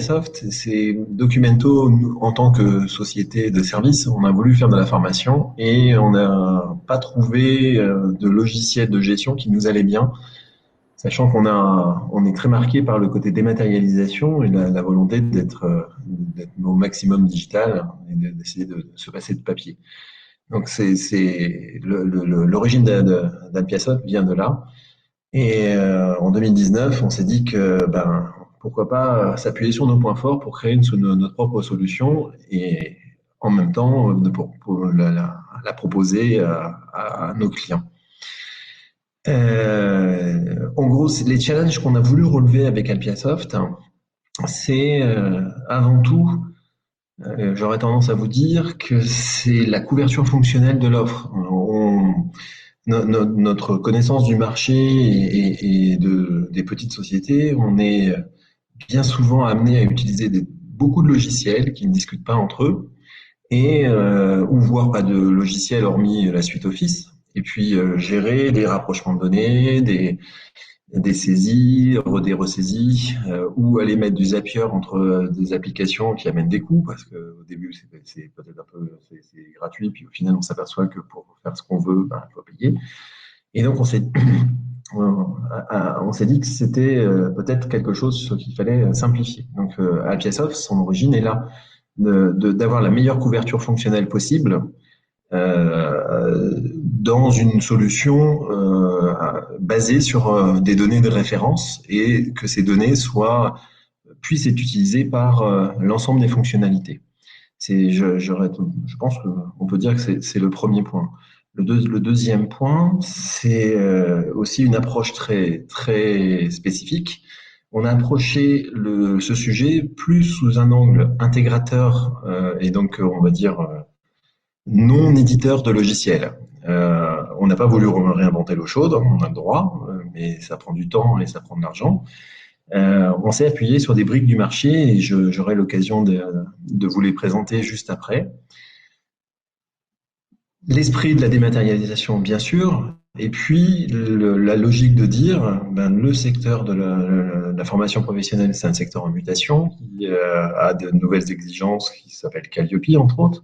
Alpiasoft, c'est Documento, nous, en tant que société de service, on a voulu faire de la formation et on n'a pas trouvé de logiciel de gestion qui nous allait bien, sachant on est très marqué par le côté dématérialisation et la volonté d'être au maximum digital et d'essayer de se passer de papier. Donc l'origine d'Alpiasoft vient de là. Et en 2019, on s'est dit que pourquoi pas s'appuyer sur nos points forts pour créer notre propre solution et en même temps pour la proposer à nos clients. En gros, les challenges qu'on a voulu relever avec Alpiasoft, c'est avant tout, j'aurais tendance à vous dire que c'est la couverture fonctionnelle de l'offre. Notre connaissance du marché et des petites sociétés, on est bien souvent amené à utiliser beaucoup de logiciels qui ne discutent pas entre eux et ou voire pas de logiciels hormis la suite Office. Et puis gérer des rapprochements de données, des saisies, des ressaisies, ou aller mettre du Zapier entre des applications qui amènent des coûts, parce que au début c'est peut-être un peu c'est gratuit, puis au final on s'aperçoit que pour faire ce qu'on veut, il faut payer. Et donc on s'est dit que c'était peut-être quelque chose qu'il fallait simplifier. Donc Alpiasoft, son origine est là, d'avoir la meilleure couverture fonctionnelle possible dans une solution basée sur des données de référence et que ces données puissent être utilisées par l'ensemble des fonctionnalités. Je pense qu'on peut dire que c'est le premier point. Le deuxième point, c'est aussi une approche très très spécifique. On a approché ce sujet plus sous un angle intégrateur et donc on va dire non éditeur de logiciels. On n'a pas voulu réinventer l'eau chaude, on a le droit, mais ça prend du temps et ça prend de l'argent. On s'est appuyé sur des briques du marché et j'aurai l'occasion de vous les présenter juste après. L'esprit de la dématérialisation, bien sûr, et puis la logique de dire le secteur de la formation professionnelle, c'est un secteur en mutation qui a de nouvelles exigences qui s'appellent Calliope, entre autres.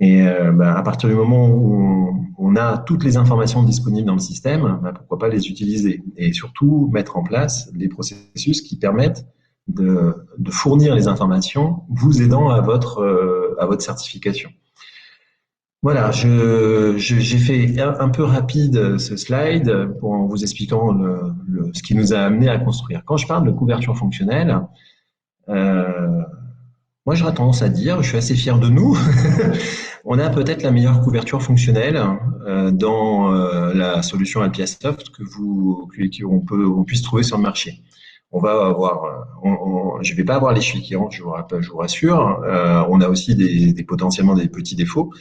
Et à partir du moment où on a toutes les informations disponibles dans le système, pourquoi pas les utiliser et surtout mettre en place des processus qui permettent de fournir les informations vous aidant à votre certification. Voilà, j'ai fait un peu rapide ce slide en vous expliquant ce qui nous a amené à construire. Quand je parle de couverture fonctionnelle, moi j'aurais tendance à dire, je suis assez fier de nous, on a peut-être la meilleure couverture fonctionnelle dans la solution Alpiasoft qu'on puisse trouver sur le marché. On va avoir, je vais pas avoir les clients, je vous rassure. On a aussi potentiellement des petits défauts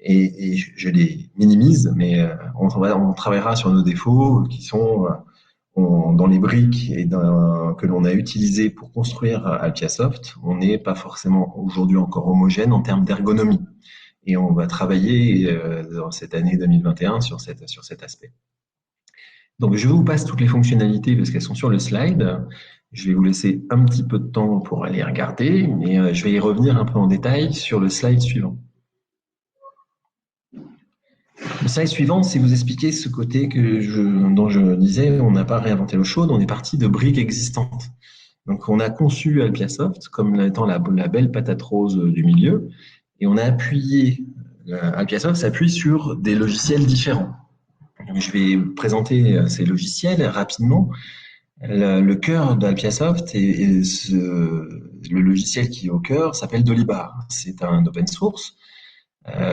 et je les minimise, mais on travaillera sur nos défauts qui sont dans les briques que l'on a utilisées pour construire Alpiasoft. On n'est pas forcément aujourd'hui encore homogène en termes d'ergonomie. Et on va travailler dans cette année 2021 sur cet aspect. Donc, je vous passe toutes les fonctionnalités parce qu'elles sont sur le slide. Je vais vous laisser un petit peu de temps pour aller regarder, mais je vais y revenir un peu en détail sur le slide suivant. Le slide suivant, c'est vous expliquer ce côté dont je disais, on n'a pas réinventé l'eau chaude, on est parti de briques existantes. Donc, on a conçu Alpiasoft comme étant la belle patate rose du milieu. Et on a Alpiasoft s'appuie sur des logiciels différents. Donc, je vais présenter ces logiciels rapidement. Le cœur d'Alpiasoft le logiciel qui est au cœur s'appelle Dolibar. C'est un open source.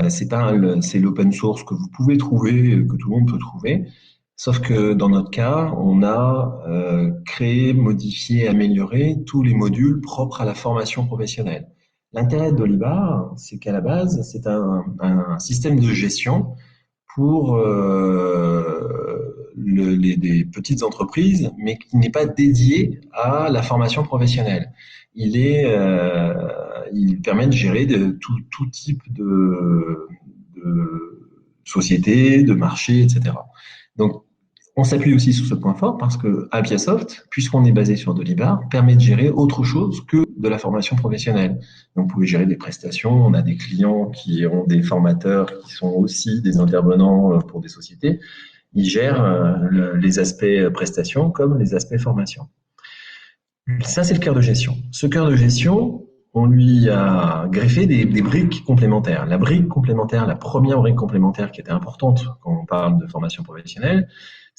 C'est l'open source que vous pouvez trouver, que tout le monde peut trouver. Sauf que dans notre cas, on a créé, modifié, amélioré tous les modules propres à la formation professionnelle. L'intérêt de Dolibar, c'est qu'à la base, c'est un système de gestion pour des petites entreprises, mais qui n'est pas dédié à la formation professionnelle. Il permet de gérer tout type de société, de marché, etc. Donc, On s'appuie aussi sur ce point fort parce que Alpiasoft, puisqu'on est basé sur Dolibar, permet de gérer autre chose que de la formation professionnelle. Donc, vous pouvez gérer des prestations. On a des clients qui ont des formateurs qui sont aussi des intervenants pour des sociétés. Ils gèrent les aspects prestations comme les aspects formation. Ça, c'est le cœur de gestion. Ce cœur de gestion, on lui a greffé des briques complémentaires. La brique complémentaire, la première brique complémentaire qui était importante quand on parle de formation professionnelle,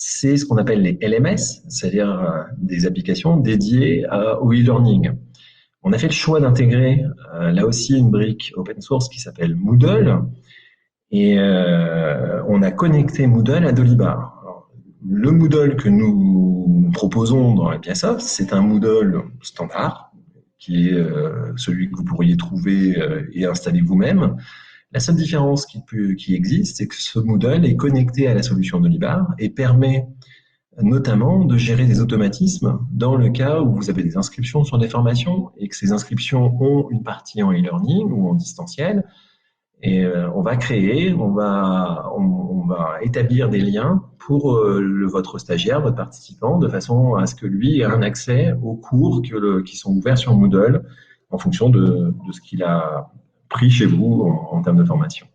c'est ce qu'on appelle les LMS, c'est-à-dire des applications dédiées au e-learning. On a fait le choix d'intégrer là aussi une brique open source qui s'appelle Moodle et on a connecté Moodle à Dolibar. Alors, le Moodle que nous proposons dans Alpiasoft, c'est un Moodle standard qui est celui que vous pourriez trouver et installer vous-même. La seule différence qui existe, c'est que ce Moodle est connecté à la solution Dolibar et permet notamment de gérer des automatismes dans le cas où vous avez des inscriptions sur des formations et que ces inscriptions ont une partie en e-learning ou en distanciel. Et on va établir des liens pour votre stagiaire, votre participant, de façon à ce que lui ait un accès aux cours qui sont ouverts sur Moodle en fonction de ce qu'il a pris chez vous en termes de formation.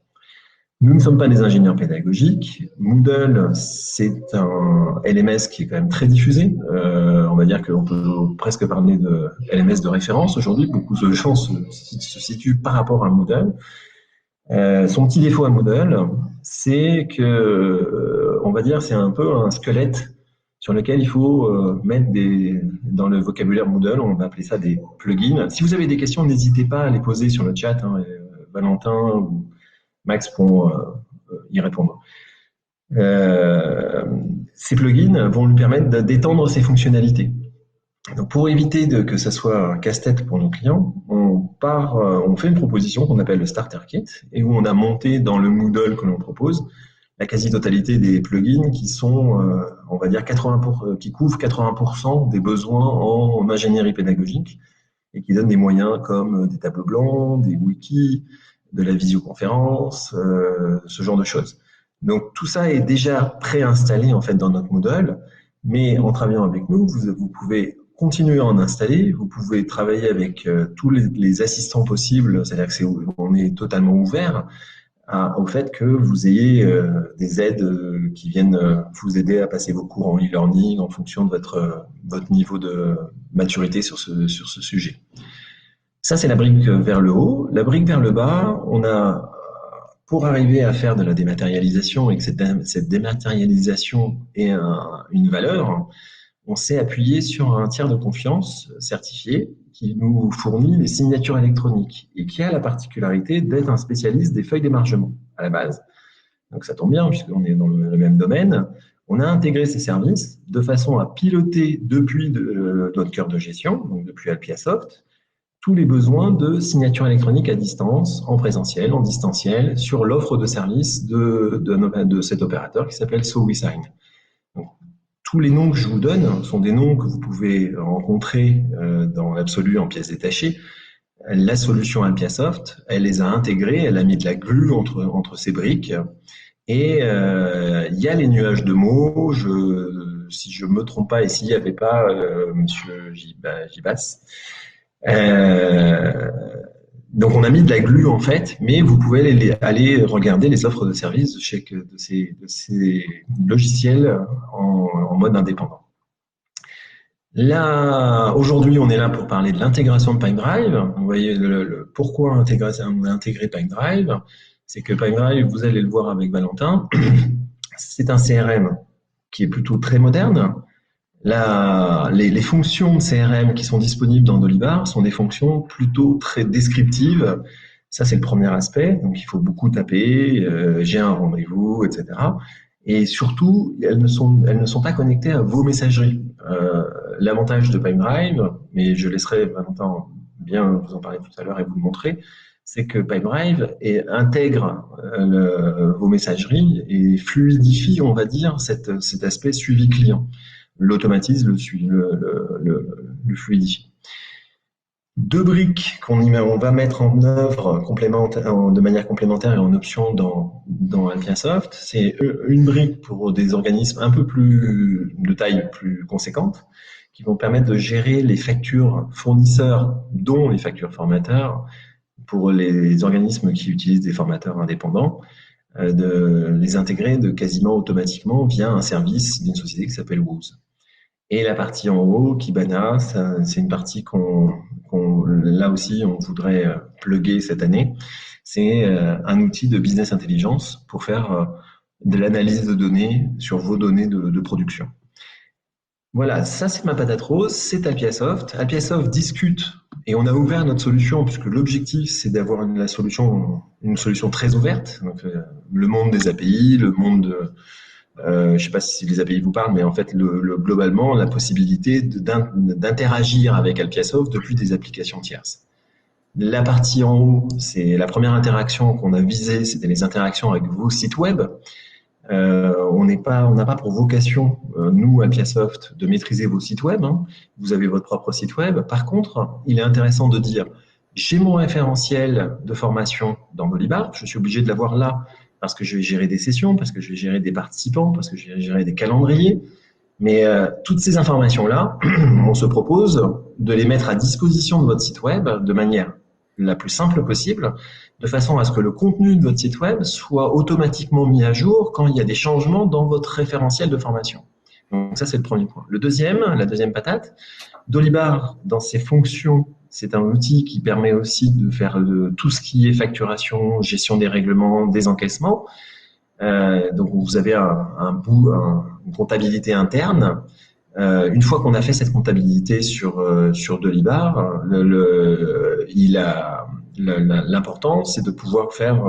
Nous ne sommes pas des ingénieurs pédagogiques. Moodle, c'est un LMS qui est quand même très diffusé. On va dire qu'on peut presque parler de LMS de référence aujourd'hui. Beaucoup de gens se situent par rapport à Moodle. Son petit défaut à Moodle, c'est que, on va dire, c'est un peu un squelette sur lequel il faut mettre dans le vocabulaire Moodle, on va appeler ça des plugins. Si vous avez des questions, n'hésitez pas à les poser sur le chat. Valentin ou Max pourront y répondre. Ces plugins vont lui permettre d'étendre ses fonctionnalités. Donc, pour éviter que ça soit un casse-tête pour nos clients, on fait une proposition qu'on appelle le Starter Kit et où on a monté dans le Moodle que l'on propose la quasi-totalité des plugins qui sont, on va dire, qui couvrent 80% des besoins en ingénierie pédagogique et qui donnent des moyens comme des tableaux blancs, des wikis, de la visioconférence, ce genre de choses. Donc, tout ça est déjà préinstallé en fait dans notre Moodle, mais en travaillant avec nous, vous pouvez continuer à en installer, vous pouvez travailler avec tous les assistants possibles, c'est-à-dire qu'on est totalement ouvert au fait que vous ayez des aides qui viennent vous aider à passer vos cours en e-learning en fonction de votre niveau de maturité sur ce sujet. Ça, c'est la brique vers le haut. La brique vers le bas, pour arriver à faire de la dématérialisation et que cette dématérialisation ait une valeur, on s'est appuyé sur un tiers de confiance certifié qui nous fournit les signatures électroniques et qui a la particularité d'être un spécialiste des feuilles d'émargement à la base. Donc ça tombe bien puisqu'on est dans le même domaine. On a intégré ces services de façon à piloter depuis notre cœur de gestion, donc depuis Alpiasoft, tous les besoins de signature électronique à distance, en présentiel, en distanciel, sur l'offre de service de cet opérateur qui s'appelle SoWeSign. Tous les noms que je vous donne sont des noms que vous pouvez rencontrer dans l'absolu en pièces détachées. La solution Alpiasoft, elle les a intégrés, elle a mis de la glue entre ces briques. Et il y a les nuages de mots. Si je me trompe pas, et s'il n'y avait pas Monsieur Gibas. Donc on a mis de la glue en fait, mais vous pouvez aller regarder les offres de services de ces logiciels en mode indépendant. Là, aujourd'hui, on est là pour parler de l'intégration de Pipedrive. Vous voyez pourquoi on a intégré Pipedrive. C'est que Pipedrive, vous allez le voir avec Valentin, c'est un CRM qui est plutôt très moderne. Les fonctions de CRM qui sont disponibles dans Dolibar sont des fonctions plutôt très descriptives. Ça, c'est le premier aspect. Donc, il faut beaucoup taper, j'ai un rendez-vous, etc. Et surtout, elles ne sont pas connectées à vos messageries. L'avantage de Pipedrive, mais je laisserai Valentin bien vous en parler tout à l'heure et vous le montrer, c'est que Pipedrive intègre vos messageries et fluidifie, on va dire, cet aspect suivi client. L'automatise, le fluidifie. deux briques on va mettre en œuvre de manière complémentaire et en option dans Alpiasoft. C'est une brique pour des organismes un peu plus de taille plus conséquente, qui vont permettre de gérer les factures fournisseurs, dont les factures formateurs, pour les organismes qui utilisent des formateurs indépendants, de les intégrer quasiment automatiquement via un service d'une société qui s'appelle Wooz. Et la partie en haut, Kibana, c'est une partie là aussi, on voudrait plugger cette année. C'est un outil de business intelligence pour faire de l'analyse de données sur vos données de production. Voilà, ça c'est ma patate rose, c'est Alpiasoft. Alpiasoft discute et on a ouvert notre solution puisque l'objectif c'est d'avoir une solution très ouverte. Donc, le monde des API, le monde de, je ne sais pas si les API vous parlent, mais en fait, globalement, la possibilité d'interagir avec Alpiasoft depuis des applications tierces. La partie en haut, c'est la première interaction qu'on a visée, c'était les interactions avec vos sites web. On n'a pas pour vocation, nous, Alpiasoft, de maîtriser vos sites web. Hein. Vous avez votre propre site web. Par contre, il est intéressant de dire, j'ai mon référentiel de formation dans Dolibar, je suis obligé de l'avoir là parce que je vais gérer des sessions, parce que je vais gérer des participants, parce que je vais gérer des calendriers. Mais toutes ces informations-là, on se propose de les mettre à disposition de votre site web de manière la plus simple possible, de façon à ce que le contenu de votre site web soit automatiquement mis à jour quand il y a des changements dans votre référentiel de formation. Donc ça, c'est le premier point. La deuxième patate, Dolibar, dans ses fonctions, c'est un outil qui permet aussi de faire tout ce qui est facturation, gestion des règlements, des encaissements. Donc vous avez une comptabilité interne. Une fois qu'on a fait cette comptabilité sur Dolibar, l'important c'est de pouvoir faire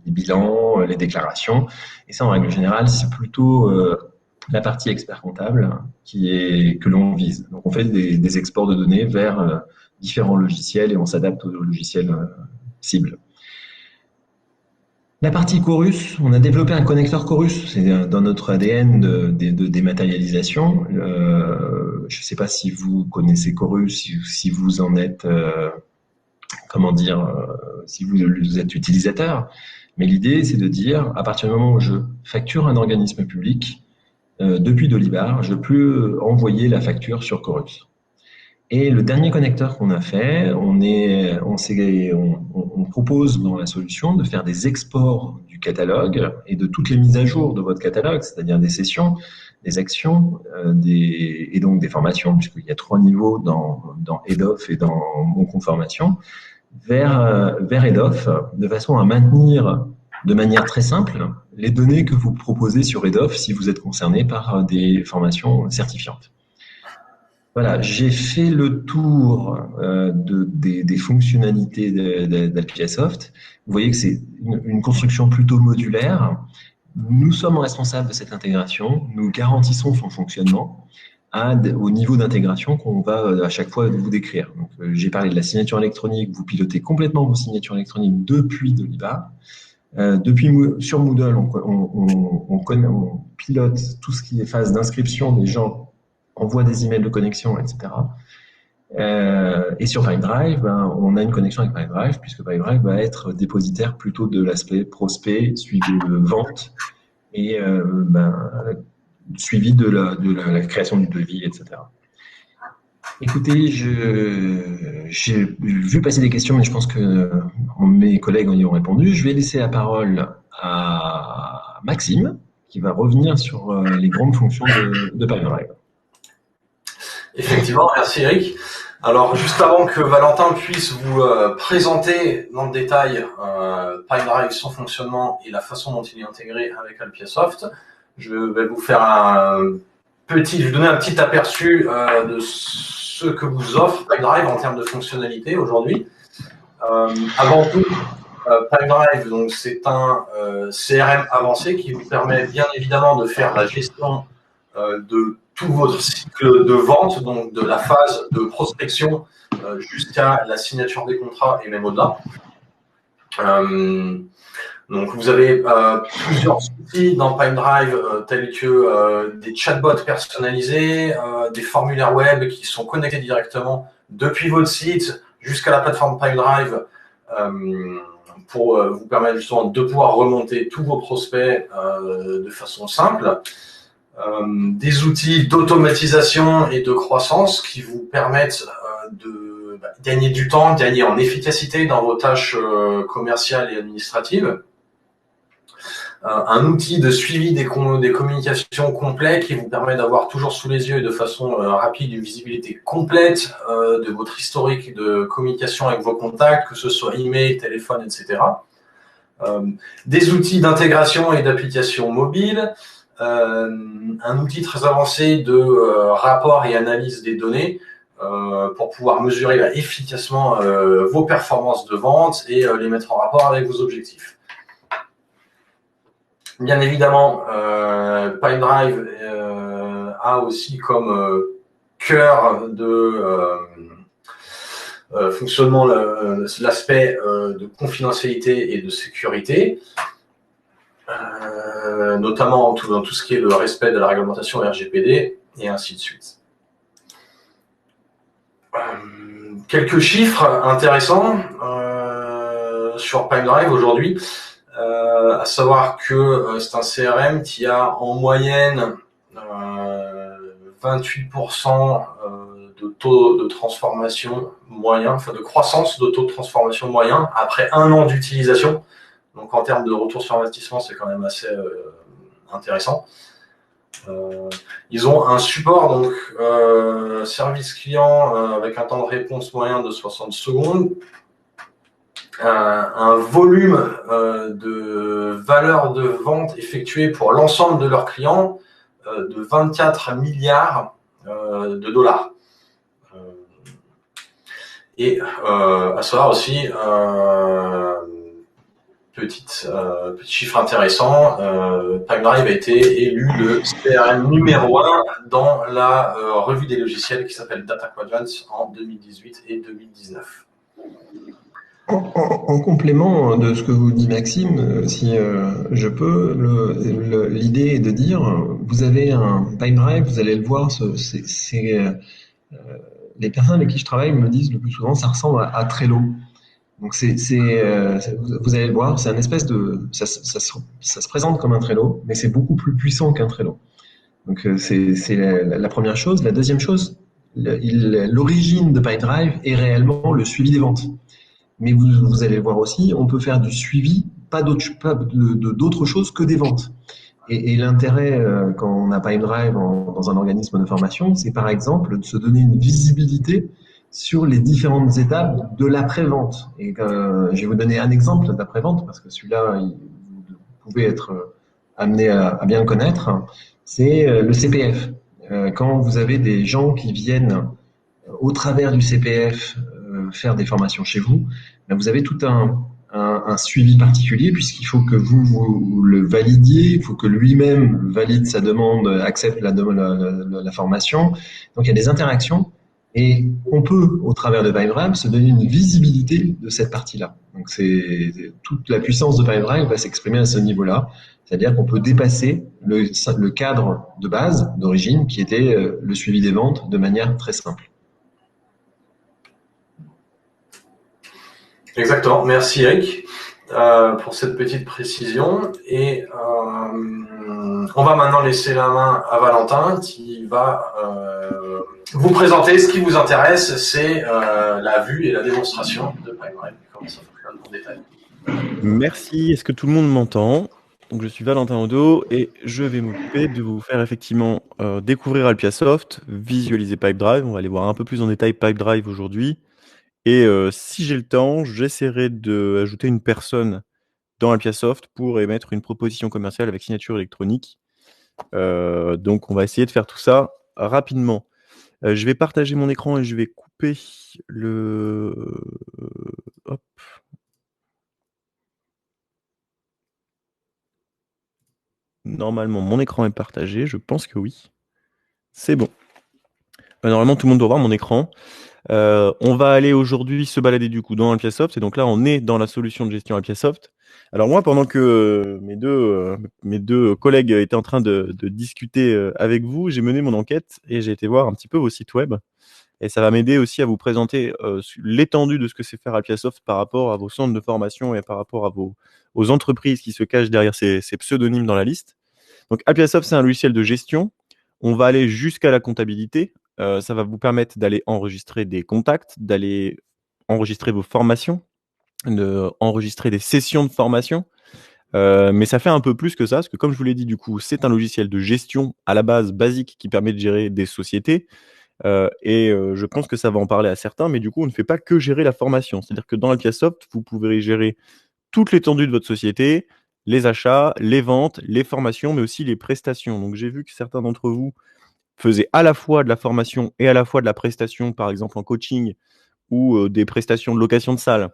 les bilans, les déclarations. Et ça, en règle générale, c'est plutôt la partie expert comptable que l'on vise. Donc on fait des exports de données vers différents logiciels et on s'adapte aux logiciels cibles. La partie Chorus, on a développé un connecteur Chorus, c'est dans notre ADN de dématérialisation. Je ne sais pas si vous connaissez Chorus, si vous en êtes, si vous êtes utilisateur. Mais l'idée, c'est de dire, à partir du moment où je facture un organisme public, depuis Dolibar, je peux envoyer la facture sur Chorus. Et le dernier connecteur qu'on a fait, on propose dans la solution de faire des exports du catalogue et de toutes les mises à jour de votre catalogue, c'est-à-dire des sessions, des actions, et donc des formations, puisqu'il y a 3 niveaux dans Head-Off et dans Mon Compte Formation, vers Head-Off, de façon à maintenir de manière très simple les données que vous proposez sur Head-Off si vous êtes concerné par des formations certifiantes. Voilà, j'ai fait le tour des fonctionnalités d'Alpiasoft. Vous voyez que c'est une construction plutôt modulaire. Nous sommes responsables de cette intégration. Nous garantissons son fonctionnement au niveau d'intégration qu'on va à chaque fois vous décrire. J'ai parlé de la signature électronique. Vous pilotez complètement vos signatures électroniques depuis Dolibar. Sur Moodle, on pilote tout ce qui est phase d'inscription des gens, envoie des emails de connexion, etc. Et sur Pipedrive, on a une connexion avec Pipedrive, puisque Pipedrive va être dépositaire plutôt de l'aspect prospect, suivi de vente, et suivi de la création du devis, etc. Écoutez, j'ai vu passer des questions, mais je pense que mes collègues y ont répondu. Je vais laisser la parole à Maxime, qui va revenir sur les grandes fonctions de Pipedrive. Effectivement, merci Eric. Alors, juste avant que Valentin puisse vous présenter dans le détail Pipedrive, son fonctionnement et la façon dont il est intégré avec Alpiasoft, je vais vous donner un petit aperçu de ce que vous offre Pipedrive en termes de fonctionnalité aujourd'hui. Avant tout, Pipedrive, donc c'est un CRM avancé qui vous permet bien évidemment de faire la gestion de tout votre cycle de vente, donc de la phase de prospection jusqu'à la signature des contrats et même au-delà. Donc, vous avez plusieurs outils dans PipeDrive tels que des chatbots personnalisés, des formulaires web qui sont connectés directement depuis votre site jusqu'à la plateforme PipeDrive pour vous permettre justement de pouvoir remonter tous vos prospects de façon simple. Des outils d'automatisation et de croissance qui vous permettent de gagner du temps, gagner en efficacité dans vos tâches commerciales et administratives. Un outil de suivi des communications complet qui vous permet d'avoir toujours sous les yeux et de façon rapide une visibilité complète de votre historique de communication avec vos contacts, que ce soit email, téléphone, etc. Des outils d'intégration et d'application mobile, un outil très avancé de rapport et analyse des données pour pouvoir mesurer efficacement vos performances de vente et les mettre en rapport avec vos objectifs. Bien évidemment, PipeDrive a aussi comme cœur de fonctionnement l'aspect de confidentialité et de sécurité, notamment dans tout ce qui est le respect de la réglementation RGPD et ainsi de suite. Quelques chiffres intéressants sur PipeDrive aujourd'hui. À savoir que c'est un CRM qui a en moyenne 28% de taux de transformation moyen, enfin de croissance de taux de transformation moyen après 1 an d'utilisation. Donc en termes de retour sur investissement, c'est quand même assez intéressant. Ils ont un support, donc service client avec un temps de réponse moyen de 60 secondes. Un volume de valeur de vente effectuée pour l'ensemble de leurs clients de 24 milliards de dollars. Et à savoir aussi, petit chiffre intéressant, PipeDrive a été élu le CRM numéro 1 dans la revue des logiciels qui s'appelle Data Quadrant en 2018 et 2019. En complément de ce que vous dit Maxime, si je peux, l'idée est de dire, vous avez un PipeDrive, vous allez le voir, les personnes avec qui je travaille me disent le plus souvent, ça ressemble à Trello. Donc vous allez le voir, c'est un espèce de, ça se présente comme un Trello, mais c'est beaucoup plus puissant qu'un Trello. Donc c'est la première chose. La deuxième chose, l'origine de PipeDrive est réellement le suivi des ventes. Mais vous allez le voir aussi, on peut faire du suivi, pas d'autre chose que des ventes. Et l'intérêt, quand on a PipeDrive dans un organisme de formation, c'est par exemple de se donner une visibilité sur les différentes étapes de l'après-vente. Et je vais vous donner un exemple d'après-vente, parce que celui-là, vous pouvez être amené à bien le connaître. C'est le CPF. Quand vous avez des gens qui viennent au travers du CPF faire des formations chez vous, vous avez tout un suivi particulier puisqu'il faut que vous le validiez, il faut que lui-même valide sa demande, accepte la formation. Donc il y a des interactions et on peut, au travers de PipeDrive, se donner une visibilité de cette partie-là. Donc toute la puissance de PipeDrive va s'exprimer à ce niveau-là, c'est-à-dire qu'on peut dépasser le cadre de base, d'origine, qui était le suivi des ventes de manière très simple. Exactement, merci Eric pour cette petite précision. Et on va maintenant laisser la main à Valentin qui va vous présenter ce qui vous intéresse, c'est la vue et la démonstration de PipeDrive. Comment ça fonctionne en détail. Merci, est-ce que tout le monde m'entend? Donc, je suis Valentin Odo et je vais m'occuper de vous faire effectivement découvrir Alpiasoft, visualiser PipeDrive. On va aller voir un peu plus en détail PipeDrive aujourd'hui. Et si j'ai le temps, j'essaierai d'ajouter une personne dans Alpiasoft pour émettre une proposition commerciale avec signature électronique. Donc, on va essayer de faire tout ça rapidement. Je vais partager mon écran et je vais couper le... Hop. Normalement, mon écran est partagé. Je pense que oui. C'est bon. Normalement, tout le monde doit voir mon écran. On va aller aujourd'hui se balader du coup dans Alpiasoft. Et donc là, on est dans la solution de gestion Alpiasoft. Alors moi, pendant que mes deux collègues étaient en train de discuter avec vous, j'ai mené mon enquête et j'ai été voir un petit peu vos sites web. Et ça va m'aider aussi à vous présenter l'étendue de ce que c'est faire Alpiasoft par rapport à vos centres de formation et par rapport à aux entreprises qui se cachent derrière ces pseudonymes dans la liste. Donc Alpiasoft, c'est un logiciel de gestion. On va aller jusqu'à la comptabilité. Ça va vous permettre d'aller enregistrer des contacts, d'aller enregistrer vos formations, enregistrer des sessions de formation. Mais ça fait un peu plus que ça, parce que comme je vous l'ai dit, du coup, c'est un logiciel de gestion à la base basique qui permet de gérer des sociétés. Je pense que ça va en parler à certains, mais du coup, on ne fait pas que gérer la formation. C'est-à-dire que dans Alpiasoft, vous pouvez gérer toute l'étendue de votre société, les achats, les ventes, les formations, mais aussi les prestations. Donc, j'ai vu que certains d'entre vous faisaient à la fois de la formation et à la fois de la prestation, par exemple en coaching, ou des prestations de location de salle,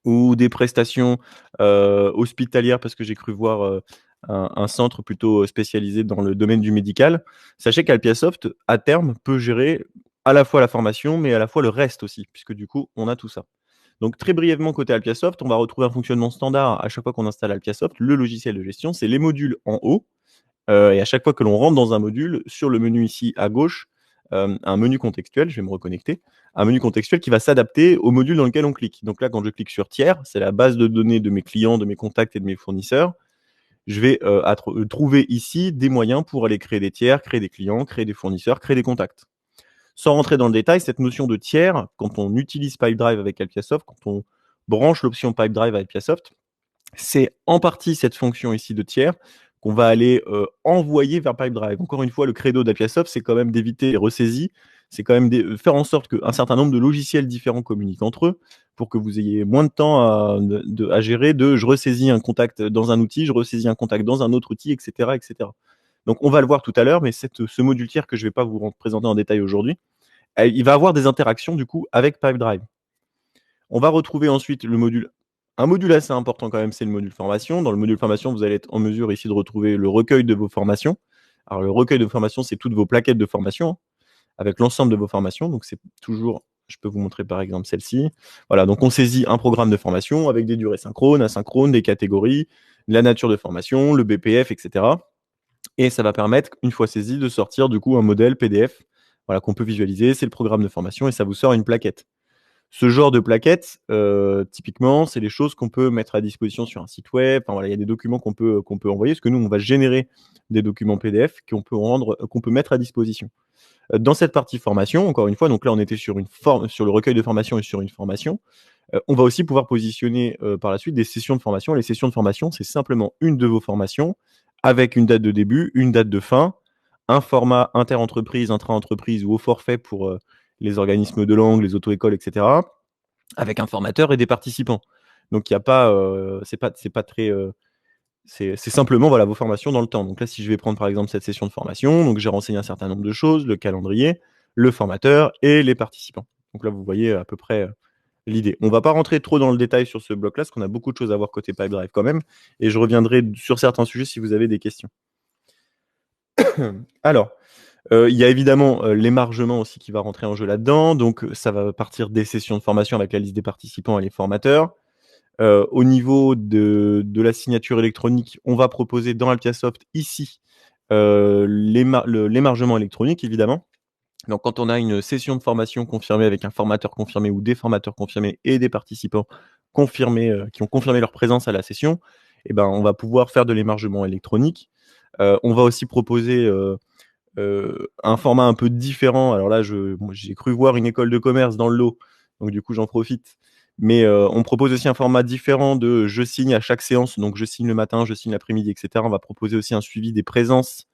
ou des prestations hospitalières, parce que j'ai cru voir un centre plutôt spécialisé dans le domaine du médical. Sachez qu'Alpiasoft, à terme, peut gérer à la fois la formation, mais à la fois le reste aussi, puisque du coup, on a tout ça. Donc très brièvement, côté Alpiasoft, on va retrouver un fonctionnement standard à chaque fois qu'on installe Alpiasoft. Le logiciel de gestion, c'est les modules en haut. Et à chaque fois que l'on rentre dans un module, sur le menu ici à gauche, un menu contextuel, je vais me reconnecter, un menu contextuel qui va s'adapter au module dans lequel on clique. Donc là, quand je clique sur tiers, c'est la base de données de mes clients, de mes contacts et de mes fournisseurs. Je vais trouver ici des moyens pour aller créer des tiers, créer des clients, créer des fournisseurs, créer des contacts. Sans rentrer dans le détail, cette notion de tiers, quand on utilise Pipedrive avec Alpiasoft, quand on branche l'option Pipedrive avec Alpiasoft, c'est en partie cette fonction ici de tiers qu'on va aller envoyer vers Pipedrive. Encore une fois, le credo d'Alpiasoft, c'est quand même d'éviter les ressaisies, c'est quand même de faire en sorte qu'un certain nombre de logiciels différents communiquent entre eux pour que vous ayez moins de temps à gérer je ressaisis un contact dans un outil, je ressaisis un contact dans un autre outil, etc. etc. Donc on va le voir tout à l'heure, mais ce module tiers que je ne vais pas vous présenter en détail aujourd'hui, il va avoir des interactions du coup avec Pipedrive. On va retrouver ensuite un module assez important quand même, c'est le module formation. Dans le module formation, vous allez être en mesure ici de retrouver le recueil de vos formations. Alors le recueil de formation, c'est toutes vos plaquettes de formation avec l'ensemble de vos formations. Donc c'est toujours, je peux vous montrer par exemple celle-ci. Voilà, donc on saisit un programme de formation avec des durées synchrones, asynchrones, des catégories, la nature de formation, le BPF, etc. Et ça va permettre, une fois saisi, de sortir du coup un modèle PDF, voilà, qu'on peut visualiser. C'est le programme de formation et ça vous sort une plaquette. Ce genre de plaquettes, typiquement, c'est des choses qu'on peut mettre à disposition sur un site web. Enfin, voilà, il y a des documents qu'on peut envoyer, parce que nous, on va générer des documents PDF qu'on peut mettre à disposition. Dans cette partie formation, encore une fois, donc là, on était sur le recueil de formation et sur une formation. On va aussi pouvoir positionner par la suite des sessions de formation. Les sessions de formation, c'est simplement une de vos formations avec une date de début, une date de fin, un format inter-entreprise, intra-entreprise ou au forfait pour les organismes de langue, les auto-écoles, etc., avec un formateur et des participants. Donc, il n'y a pas, c'est pas très, c'est simplement voilà, vos formations dans le temps. Donc là, si je vais prendre par exemple cette session de formation, donc j'ai renseigné un certain nombre de choses, le calendrier, le formateur et les participants. Donc là, vous voyez à peu près l'idée. On ne va pas rentrer trop dans le détail sur ce bloc-là, parce qu'on a beaucoup de choses à voir côté Pipedrive quand même, et je reviendrai sur certains sujets si vous avez des questions. Alors, il y a évidemment l'émargement aussi qui va rentrer en jeu là-dedans. Donc, ça va partir des sessions de formation avec la liste des participants et les formateurs. Au niveau de la signature électronique, on va proposer dans Alpiasoft ici l'émargement électronique, évidemment. Donc, quand on a une session de formation confirmée avec un formateur confirmé ou des formateurs confirmés et des participants confirmés, qui ont confirmé leur présence à la session, eh ben, on va pouvoir faire de l'émargement électronique. On va aussi proposer un format un peu différent. Alors là, j'ai cru voir une école de commerce dans le lot, donc du coup, j'en profite. Mais on propose aussi un format différent de je signe à chaque séance, donc je signe le matin, je signe l'après-midi, etc. On va proposer aussi un suivi des présences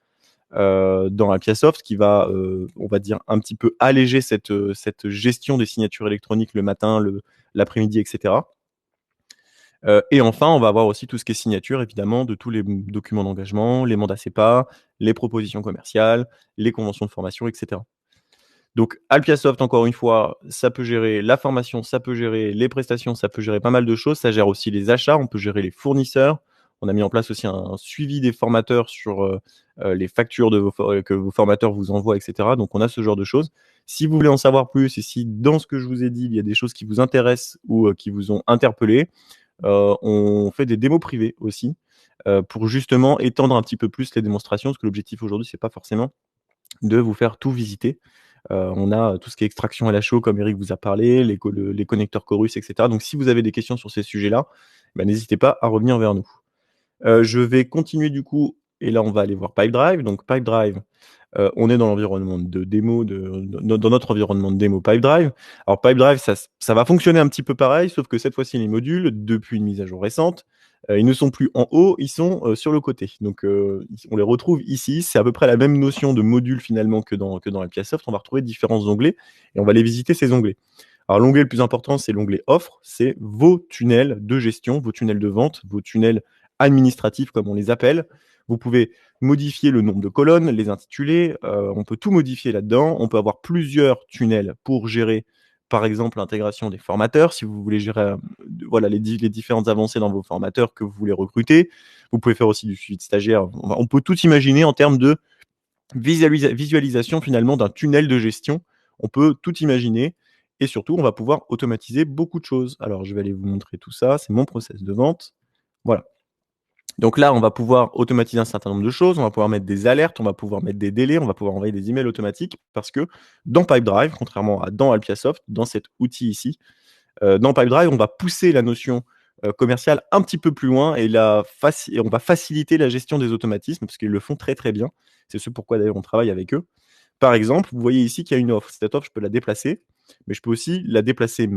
dans Alpiasoft qui va, on va dire, un petit peu alléger cette gestion des signatures électroniques le matin, l'après-midi, etc. Et enfin, on va avoir aussi tout ce qui est signature, évidemment, de tous les documents d'engagement, les mandats CEPA, les propositions commerciales, les conventions de formation, etc. Donc, Alpiasoft, encore une fois, ça peut gérer la formation, ça peut gérer les prestations, ça peut gérer pas mal de choses. Ça gère aussi les achats, on peut gérer les fournisseurs. On a mis en place aussi un suivi des formateurs sur les factures que vos formateurs vous envoient, etc. Donc, on a ce genre de choses. Si vous voulez en savoir plus et si dans ce que je vous ai dit, il y a des choses qui vous intéressent ou qui vous ont interpellé, On fait des démos privées aussi pour justement étendre un petit peu plus les démonstrations, parce que l'objectif aujourd'hui, c'est pas forcément de vous faire tout visiter. On a tout ce qui est extraction LHO, comme Eric vous a parlé, les connecteurs Chorus, etc. Donc, si vous avez des questions sur ces sujets-là, n'hésitez pas à revenir vers nous. Je vais continuer du coup, et là, on va aller voir Pipedrive. Donc, Pipedrive, on est dans l'environnement de démo, dans notre environnement de démo Pipedrive. Alors, Pipedrive, ça va fonctionner un petit peu pareil, sauf que cette fois-ci, les modules, depuis une mise à jour récente, ils ne sont plus en haut, ils sont sur le côté. Donc, on les retrouve ici. C'est à peu près la même notion de module finalement que dans APIsoft. On va retrouver différents onglets et on va les visiter, ces onglets. Alors, l'onglet le plus important, c'est l'onglet offre. C'est vos tunnels de gestion, vos tunnels de vente, vos tunnels administratifs, comme on les appelle. Vous pouvez modifier le nombre de colonnes, les intitulés. On peut tout modifier là-dedans. On peut avoir plusieurs tunnels pour gérer, par exemple, l'intégration des formateurs. Si vous voulez gérer les différentes avancées dans vos formateurs que vous voulez recruter. Vous pouvez faire aussi du suivi de stagiaires. On peut tout imaginer en termes de visualisation finalement d'un tunnel de gestion. On peut tout imaginer. Et surtout, on va pouvoir automatiser beaucoup de choses. Alors, je vais aller vous montrer tout ça. C'est mon process de vente. Voilà. Donc là, on va pouvoir automatiser un certain nombre de choses. On va pouvoir mettre des alertes, on va pouvoir mettre des délais, on va pouvoir envoyer des emails automatiques parce que dans Pipedrive, contrairement à dans Alpiasoft, dans cet outil ici, dans Pipedrive, on va pousser la notion commerciale un petit peu plus loin et on va faciliter la gestion des automatismes parce qu'ils le font très très bien. C'est ce pourquoi d'ailleurs on travaille avec eux. Par exemple, vous voyez ici qu'il y a une offre. Cette offre, je peux la déplacer, mais je peux aussi la déplacer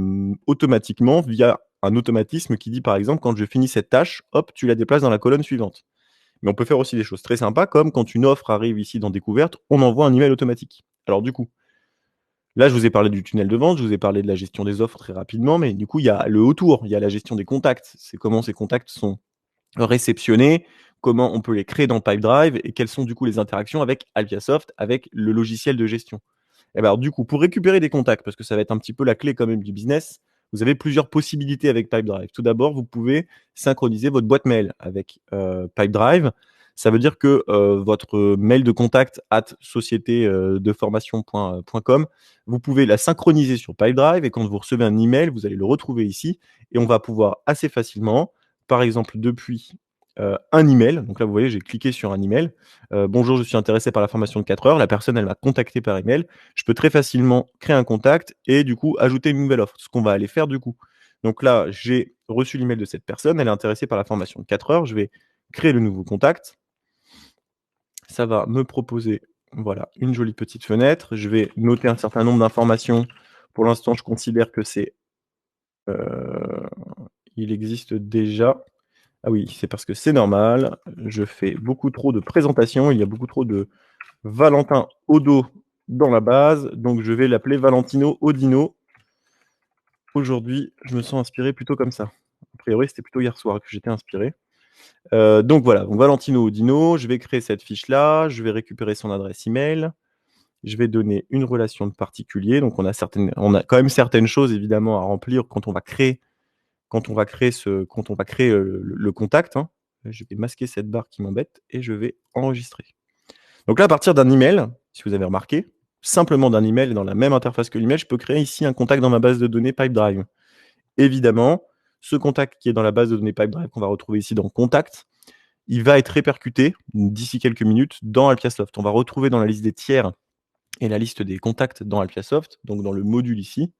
automatiquement via un automatisme qui dit, par exemple, quand je finis cette tâche, hop, tu la déplaces dans la colonne suivante. Mais on peut faire aussi des choses très sympas, comme quand une offre arrive ici dans Découverte, on envoie un email automatique. Alors du coup, là, je vous ai parlé du tunnel de vente, je vous ai parlé de la gestion des offres très rapidement, mais du coup, il y a le autour, il y a la gestion des contacts. C'est comment ces contacts sont réceptionnés, comment on peut les créer dans Pipedrive et quelles sont du coup les interactions avec Alpiasoft, avec le logiciel de gestion. Et ben alors, du coup, pour récupérer des contacts, parce que ça va être un petit peu la clé quand même du business, vous avez plusieurs possibilités avec Pipedrive. Tout d'abord, vous pouvez synchroniser votre boîte mail avec Pipedrive. Ça veut dire que votre mail de contact @sociétédeformation.com, vous pouvez la synchroniser sur Pipedrive et quand vous recevez un email, vous allez le retrouver ici et on va pouvoir assez facilement, par exemple depuis un email, donc là vous voyez j'ai cliqué sur un email, bonjour je suis intéressé par la formation de 4 heures, la personne elle m'a contacté par email, je peux très facilement créer un contact et du coup ajouter une nouvelle offre, ce qu'on va aller faire du coup. Donc là j'ai reçu l'email de cette personne, elle est intéressée par la formation de 4 heures, je vais créer le nouveau contact, ça va me proposer voilà, une jolie petite fenêtre, je vais noter un certain nombre d'informations, pour l'instant je considère que c'est il existe déjà. Ah oui, c'est parce que c'est normal. Je fais beaucoup trop de présentations. Il y a beaucoup trop de Valentin Odo dans la base. Donc, je vais l'appeler Valentino Odino. Aujourd'hui, je me sens inspiré plutôt comme ça. A priori, c'était plutôt hier soir que j'étais inspiré. Donc, voilà. Donc, Valentino Odino. Je vais créer cette fiche-là. Je vais récupérer son adresse email. Je vais donner une relation de particulier. Donc, on a quand même certaines choses, évidemment, à remplir quand on va créer le contact, hein. Je vais masquer cette barre qui m'embête et je vais enregistrer. Donc là, à partir d'un email, si vous avez remarqué, simplement d'un email et dans la même interface que l'email, je peux créer ici un contact dans ma base de données Pipedrive. Évidemment, ce contact qui est dans la base de données Pipedrive qu'on va retrouver ici dans Contact, il va être répercuté d'ici quelques minutes dans Alpiasoft. On va retrouver dans la liste des tiers et la liste des contacts dans Alpiasoft, donc dans le module ici,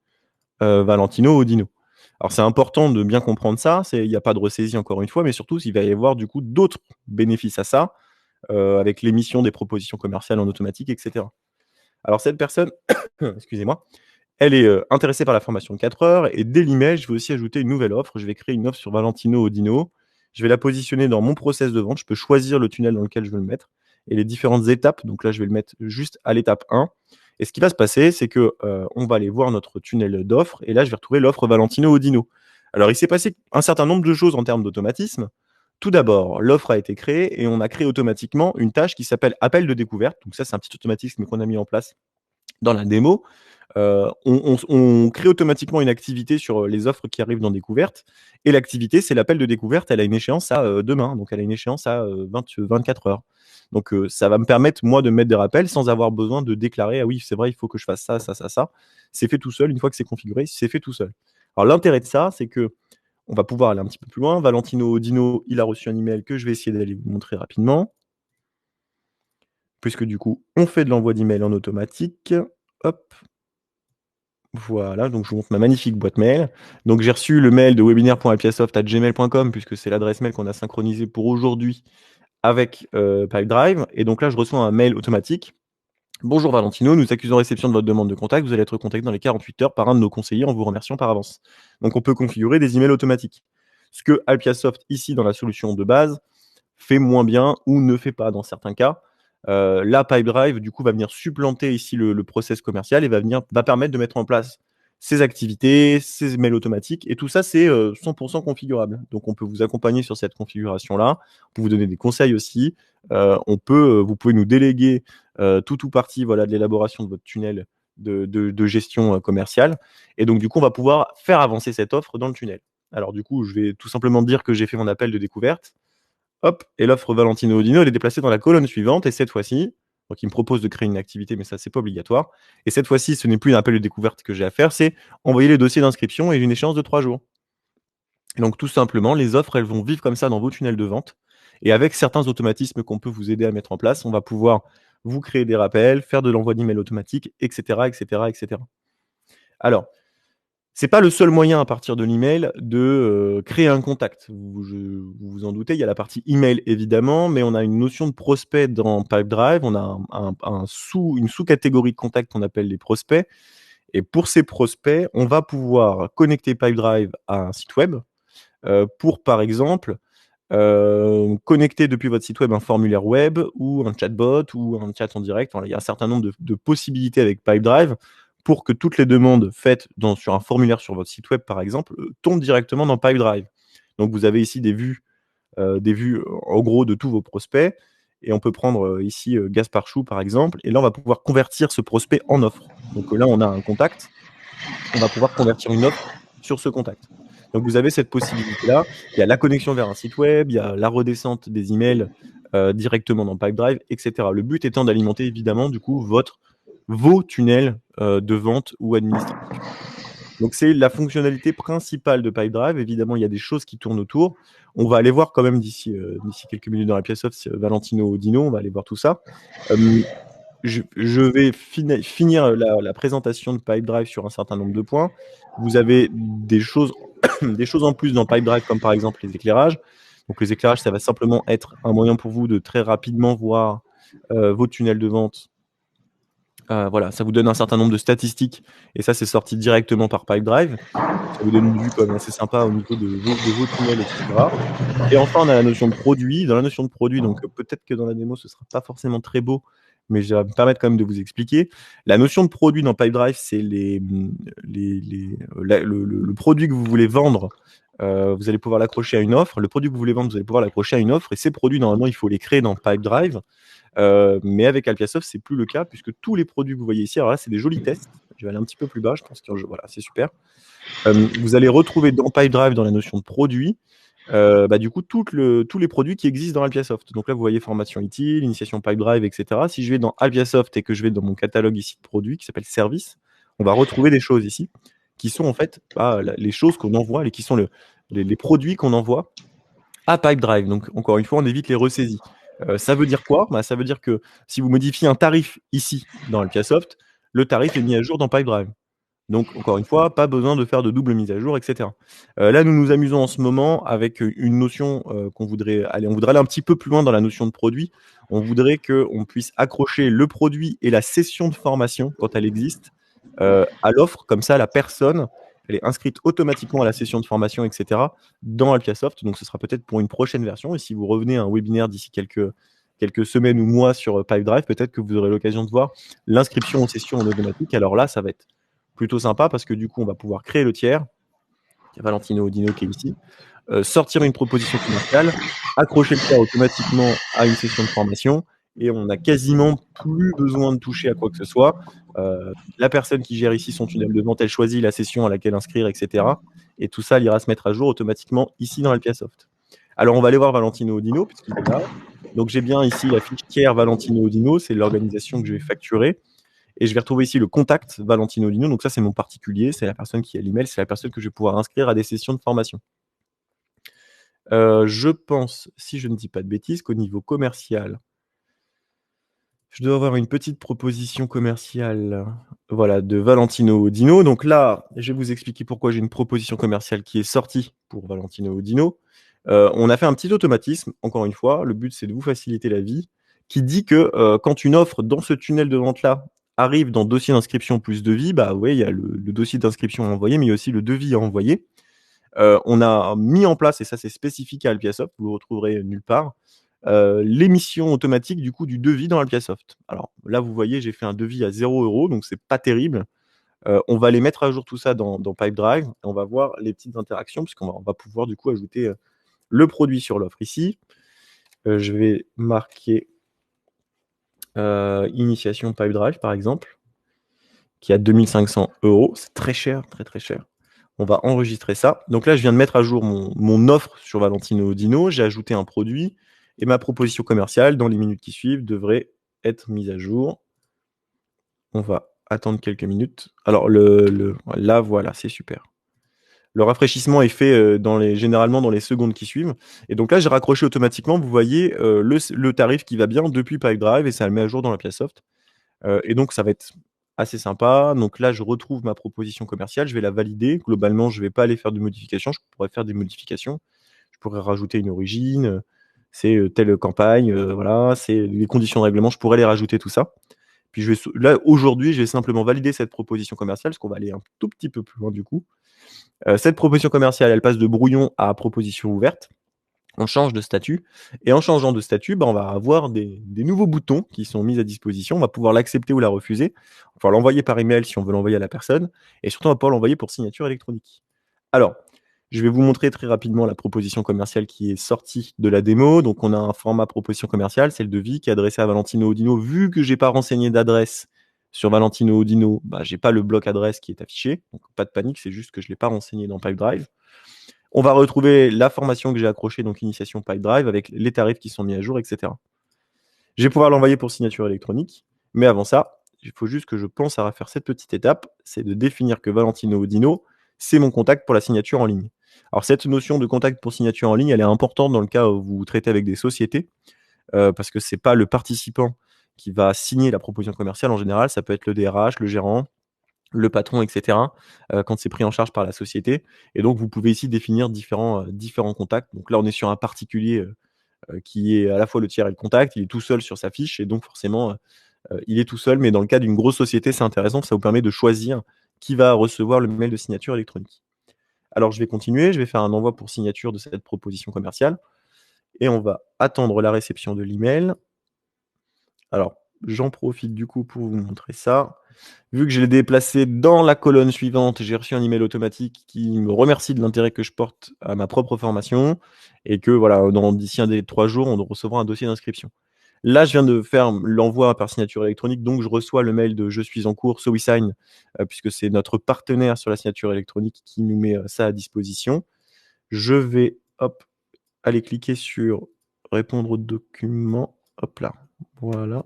Valentino Odino. Alors, c'est important de bien comprendre ça. Il n'y a pas de ressaisie, encore une fois, mais surtout, il va y avoir du coup d'autres bénéfices à ça, avec l'émission des propositions commerciales en automatique, etc. Alors, cette personne, excusez-moi, elle est intéressée par la formation de 4 heures et dès l'email, je vais aussi ajouter une nouvelle offre. Je vais créer une offre sur Valentino Odino. Je vais la positionner dans mon process de vente. Je peux choisir le tunnel dans lequel je veux le mettre et les différentes étapes. Donc là, je vais le mettre juste à l'étape 1. Et ce qui va se passer, c'est que on va aller voir notre tunnel d'offres et là, je vais retrouver l'offre Valentino Odino. Alors, il s'est passé un certain nombre de choses en termes d'automatisme. Tout d'abord, l'offre a été créée et on a créé automatiquement une tâche qui s'appelle appel de découverte. Donc ça, c'est un petit automatisme qu'on a mis en place dans la démo. On crée automatiquement une activité sur les offres qui arrivent dans découverte et l'activité, c'est l'appel de découverte. Elle a une échéance à demain, donc elle a une échéance à 24 heures. Donc ça va me permettre, moi, de mettre des rappels sans avoir besoin de déclarer « Ah oui, c'est vrai, il faut que je fasse ça, ça, ça, ça ». C'est fait tout seul. Une fois que c'est configuré, c'est fait tout seul. Alors l'intérêt de ça, c'est que On va pouvoir aller un petit peu plus loin. Valentino Odino, il a reçu un email que je vais essayer d'aller vous montrer rapidement. Puisque du coup, on fait de l'envoi d'email en automatique. Hop. Voilà, donc je vous montre ma magnifique boîte mail. Donc j'ai reçu le mail de webinaire.ipsasoft@gmail.com puisque c'est l'adresse mail qu'on a synchronisée pour aujourd'hui avec Pipedrive. Et donc là, je reçois un mail automatique. Bonjour Valentino, nous accusons réception de votre demande de contact. Vous allez être contacté dans les 48 heures par un de nos conseillers en vous remerciant par avance. Donc on peut configurer des emails automatiques. Ce que Alpiasoft, ici dans la solution de base, fait moins bien ou ne fait pas dans certains cas. Là, Pipedrive, du coup, va venir supplanter ici le process commercial et va permettre de mettre en place ces activités, ces mails automatiques. Et tout ça, c'est 100% configurable. Donc, on peut vous accompagner sur cette configuration-là. On peut vous donner des conseils aussi. Vous pouvez nous déléguer tout ou partie voilà, de l'élaboration de votre tunnel de gestion commerciale. Et donc, du coup, on va pouvoir faire avancer cette offre dans le tunnel. Alors, du coup, je vais tout simplement dire que j'ai fait mon appel de découverte. Hop, et l'offre Valentino Odino, elle est déplacée dans la colonne suivante. Et cette fois-ci, donc il me propose de créer une activité, mais ça, c'est pas obligatoire. Et cette fois-ci, ce n'est plus un appel de découverte que j'ai à faire, c'est envoyer les dossiers d'inscription et une échéance de 3 jours. Et donc, tout simplement, les offres, elles vont vivre comme ça dans vos tunnels de vente. Et avec certains automatismes qu'on peut vous aider à mettre en place, on va pouvoir vous créer des rappels, faire de l'envoi d'email automatique, etc., etc., etc. Alors, c'est pas le seul moyen à partir de l'email de créer un contact. Vous vous en doutez, il y a la partie email évidemment, mais on a une notion de prospect dans Pipedrive. On a une sous-catégorie de contact qu'on appelle les prospects. Et pour ces prospects, on va pouvoir connecter Pipedrive à un site web pour, par exemple, connecter depuis votre site web un formulaire web ou un chatbot ou un chat en direct. Voilà, il y a un certain nombre de possibilités avec Pipedrive pour que toutes les demandes faites sur un formulaire sur votre site web, par exemple, tombent directement dans Pipedrive. Donc, vous avez ici des vues en gros de tous vos prospects. Et on peut prendre ici Gaspard Chou, par exemple. Et là, on va pouvoir convertir ce prospect en offre. Donc là, on a un contact. On va pouvoir convertir une offre sur ce contact. Donc, vous avez cette possibilité-là. Il y a la connexion vers un site web, il y a la redescente des emails directement dans Pipedrive, etc. Le but étant d'alimenter évidemment, du coup, vos tunnels de vente ou administratifs. Donc, c'est la fonctionnalité principale de Pipedrive. Évidemment, il y a des choses qui tournent autour. On va aller voir quand même d'ici quelques minutes dans la pièce off, Valentino Odino, on va aller voir tout ça. Je vais finir la présentation de Pipedrive sur un certain nombre de points. Vous avez des choses en plus dans Pipedrive, comme par exemple les éclairages. Donc, les éclairages, ça va simplement être un moyen pour vous de très rapidement voir vos tunnels de vente. Voilà, ça vous donne un certain nombre de statistiques et ça, c'est sorti directement par Pipedrive. Ça vous donne une vue quand même assez sympa au niveau de vos tunnels, etc. Et enfin, on a la notion de produit. Dans la notion de produit, donc peut-être que dans la démo, ce ne sera pas forcément très beau, mais je vais me permettre quand même de vous expliquer. La notion de produit dans Pipedrive, c'est le produit que vous voulez vendre. Vous allez pouvoir l'accrocher à une offre. Le produit que vous voulez vendre, vous allez pouvoir l'accrocher à une offre. Et ces produits, normalement, il faut les créer dans Pipedrive. Mais avec Alpiasoft, c'est plus le cas puisque tous les produits que vous voyez ici, alors là, c'est des jolis tests. Je vais aller un petit peu plus bas, je pense que voilà, c'est super. Vous allez retrouver dans Pipedrive, dans la notion de produit, du coup, tous les produits qui existent dans Alpiasoft. Donc là, vous voyez formation utile, initiation Pipedrive, etc. Si je vais dans Alpiasoft et que je vais dans mon catalogue ici de produits qui s'appelle service, on va retrouver des choses ici qui sont en fait les choses qu'on envoie et qui sont les produits qu'on envoie à Pipedrive. Donc, encore une fois, on évite les ressaisies. Ça veut dire quoi? Ça veut dire que si vous modifiez un tarif ici dans Alpiasoft, le tarif est mis à jour dans Pipedrive. Donc, encore une fois, pas besoin de faire de double mise à jour, etc. Là, nous nous amusons en ce moment avec une notion qu'on voudrait aller. On voudrait aller un petit peu plus loin dans la notion de produit. On voudrait qu'on puisse accrocher le produit et la session de formation, quand elle existe, à l'offre. Comme ça, la personne, elle est inscrite automatiquement à la session de formation, etc., dans Alpiasoft. Donc, ce sera peut-être pour une prochaine version. Et si vous revenez à un webinaire d'ici quelques semaines ou mois sur Pipedrive, peut-être que vous aurez l'occasion de voir l'inscription aux sessions en automatique. Alors là, ça va être plutôt sympa parce que du coup, on va pouvoir créer le tiers. Il y a Valentino Odino qui est ici. Sortir une proposition commerciale, accrocher le tiers automatiquement à une session de formation et on n'a quasiment plus besoin de toucher à quoi que ce soit. La personne qui gère ici son tunnel de vente, elle choisit la session à laquelle inscrire, etc. Et tout ça, elle ira se mettre à jour automatiquement ici dans Alpiasoft. Alors, on va aller voir Valentino Odino puisqu'il est là. Donc, j'ai bien ici la fiche tiers Valentino Odino, c'est l'organisation que je vais facturer. Et je vais retrouver ici le contact Valentino Odino. Donc ça, c'est mon particulier, c'est la personne qui a l'email, c'est la personne que je vais pouvoir inscrire à des sessions de formation. Je pense, si je ne dis pas de bêtises, qu'au niveau commercial, je dois avoir une petite proposition commerciale, voilà, de Valentino Dino. Donc là, je vais vous expliquer pourquoi j'ai une proposition commerciale qui est sortie pour Valentino Dino. On a fait un petit automatisme, encore une fois, le but c'est de vous faciliter la vie, qui dit que quand une offre dans ce tunnel de vente-là arrive dans dossier d'inscription plus devis, bah ouais, il y a le dossier d'inscription à envoyer, mais il y a aussi le devis à envoyer. On a mis en place, et ça c'est spécifique à Alpiasoft, vous le retrouverez nulle part, l'émission automatique du coup du devis dans Alpiasoft. Alors là, vous voyez, j'ai fait un devis à 0 €, donc c'est pas terrible. On va aller mettre à jour tout ça dans Pipedrive, et on va voir les petites interactions, puisqu'on va pouvoir du coup ajouter le produit sur l'offre ici. Je vais marquer initiation Pipedrive par exemple, qui a 2500 €. C'est très cher, très très cher. On va enregistrer ça. Donc là, je viens de mettre à jour mon offre sur Valentino Dino. J'ai ajouté un produit et ma proposition commerciale, dans les minutes qui suivent, devrait être mise à jour. On va attendre quelques minutes. Alors là, voilà, c'est super. Le rafraîchissement est fait généralement dans les secondes qui suivent. Et donc là, j'ai raccroché automatiquement, vous voyez, le tarif qui va bien depuis Pipedrive et ça le met à jour dans l'Alpiasoft. Et donc, ça va être assez sympa. Donc là, je retrouve ma proposition commerciale, je vais la valider. Globalement, je ne vais pas aller faire de modifications. Je pourrais faire des modifications. Je pourrais rajouter une origine. C'est telle campagne, voilà, c'est les conditions de règlement. Je pourrais les rajouter, tout ça. Puis là, aujourd'hui, je vais simplement valider cette proposition commerciale, parce qu'on va aller un tout petit peu plus loin du coup. Cette proposition commerciale, elle passe de brouillon à proposition ouverte. On change de statut. Et en changeant de statut, on va avoir des nouveaux boutons qui sont mis à disposition. On va pouvoir l'accepter ou la refuser. On va pouvoir l'envoyer par email si on veut l'envoyer à la personne. Et surtout, on va pouvoir l'envoyer pour signature électronique. Alors, je vais vous montrer très rapidement la proposition commerciale qui est sortie de la démo. Donc, on a un format proposition commerciale, c'est le devis qui est adressé à Valentino Odino. Vu que je n'ai pas renseigné d'adresse sur Valentino Odino, je n'ai pas le bloc adresse qui est affiché. Donc, pas de panique, c'est juste que je ne l'ai pas renseigné dans Pipedrive. On va retrouver la formation que j'ai accrochée, donc initiation Pipedrive, avec les tarifs qui sont mis à jour, etc. Je vais pouvoir l'envoyer pour signature électronique. Mais avant ça, il faut juste que je pense à refaire cette petite étape, c'est de définir que Valentino Odino, c'est mon contact pour la signature en ligne. Alors cette notion de contact pour signature en ligne, elle est importante dans le cas où vous traitez avec des sociétés, parce que ce n'est pas le participant qui va signer la proposition commerciale en général, ça peut être le DRH, le gérant, le patron, etc., quand c'est pris en charge par la société. Et donc, vous pouvez ici définir différents contacts. Donc là, on est sur un particulier qui est à la fois le tiers et le contact. Il est tout seul sur sa fiche et donc forcément, il est tout seul. Mais dans le cas d'une grosse société, c'est intéressant, ça vous permet de choisir qui va recevoir le mail de signature électronique. Alors, je vais continuer. Je vais faire un envoi pour signature de cette proposition commerciale et on va attendre la réception de l'email. Alors, j'en profite du coup pour vous montrer ça. Vu que je l'ai déplacé dans la colonne suivante, j'ai reçu un email automatique qui me remercie de l'intérêt que je porte à ma propre formation et que voilà, d'ici un délai de 3 jours, on recevra un dossier d'inscription. Là, je viens de faire l'envoi par signature électronique, donc je reçois le mail de Je suis en cours, SoWeSign, puisque c'est notre partenaire sur la signature électronique qui nous met ça à disposition. Je vais aller cliquer sur répondre aux documents. Hop là, voilà.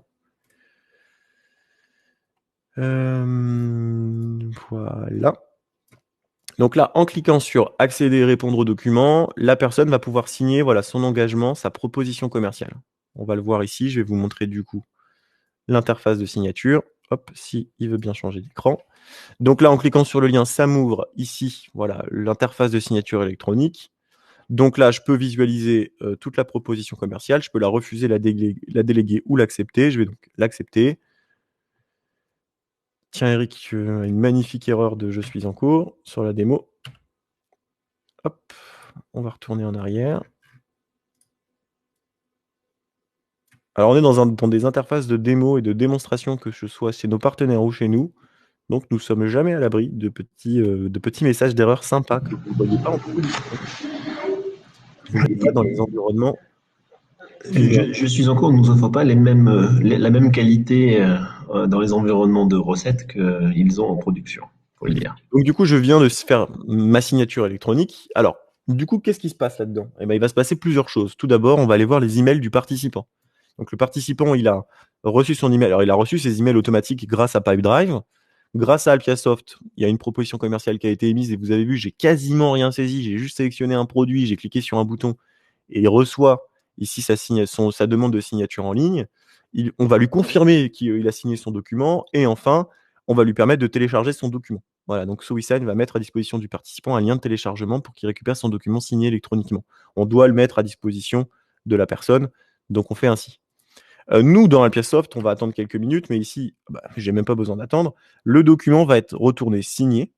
Voilà. Donc là, en cliquant sur accéder, répondre aux documents, la personne va pouvoir signer son engagement, sa proposition commerciale. On va le voir ici. Je vais vous montrer du coup l'interface de signature. Hop, si il veut bien changer d'écran. Donc là, en cliquant sur le lien, ça m'ouvre ici, voilà, l'interface de signature électronique. Donc là, je peux visualiser toute la proposition commerciale. Je peux la refuser, la déléguer ou l'accepter. Je vais donc l'accepter. Tiens, Eric, une magnifique erreur de Je suis en cours sur la démo. Hop, on va retourner en arrière. Alors, on est dans des interfaces de démo et de démonstration, que ce soit chez nos partenaires ou chez nous. Donc, nous ne sommes jamais à l'abri de petits messages d'erreur sympas que vous ne voyez pas en proposition. Vous ne voyez pas dans les environnements. Je suis en cours, ne nous offre pas la même qualité dans les environnements de recettes qu'ils ont en production, faut le dire. Donc du coup, je viens de faire ma signature électronique. Alors, du coup, qu'est-ce qui se passe là-dedans? Il va se passer plusieurs choses. Tout d'abord, on va aller voir les emails du participant. Donc le participant, il a reçu son email. Alors, il a reçu ses emails automatiques grâce à Pipedrive. Grâce à Alpiasoft, il y a une proposition commerciale qui a été émise et vous avez vu, j'ai quasiment rien saisi. J'ai juste sélectionné un produit, j'ai cliqué sur un bouton et il reçoit ici sa demande de signature en ligne. On va lui confirmer qu'il a signé son document et enfin, on va lui permettre de télécharger son document. Voilà, donc SoWeSign va mettre à disposition du participant un lien de téléchargement pour qu'il récupère son document signé électroniquement. On doit le mettre à disposition de la personne, donc on fait ainsi. Nous, dans Alpiasoft, on va attendre quelques minutes, mais ici, j'ai même pas besoin d'attendre. Le document va être retourné signé,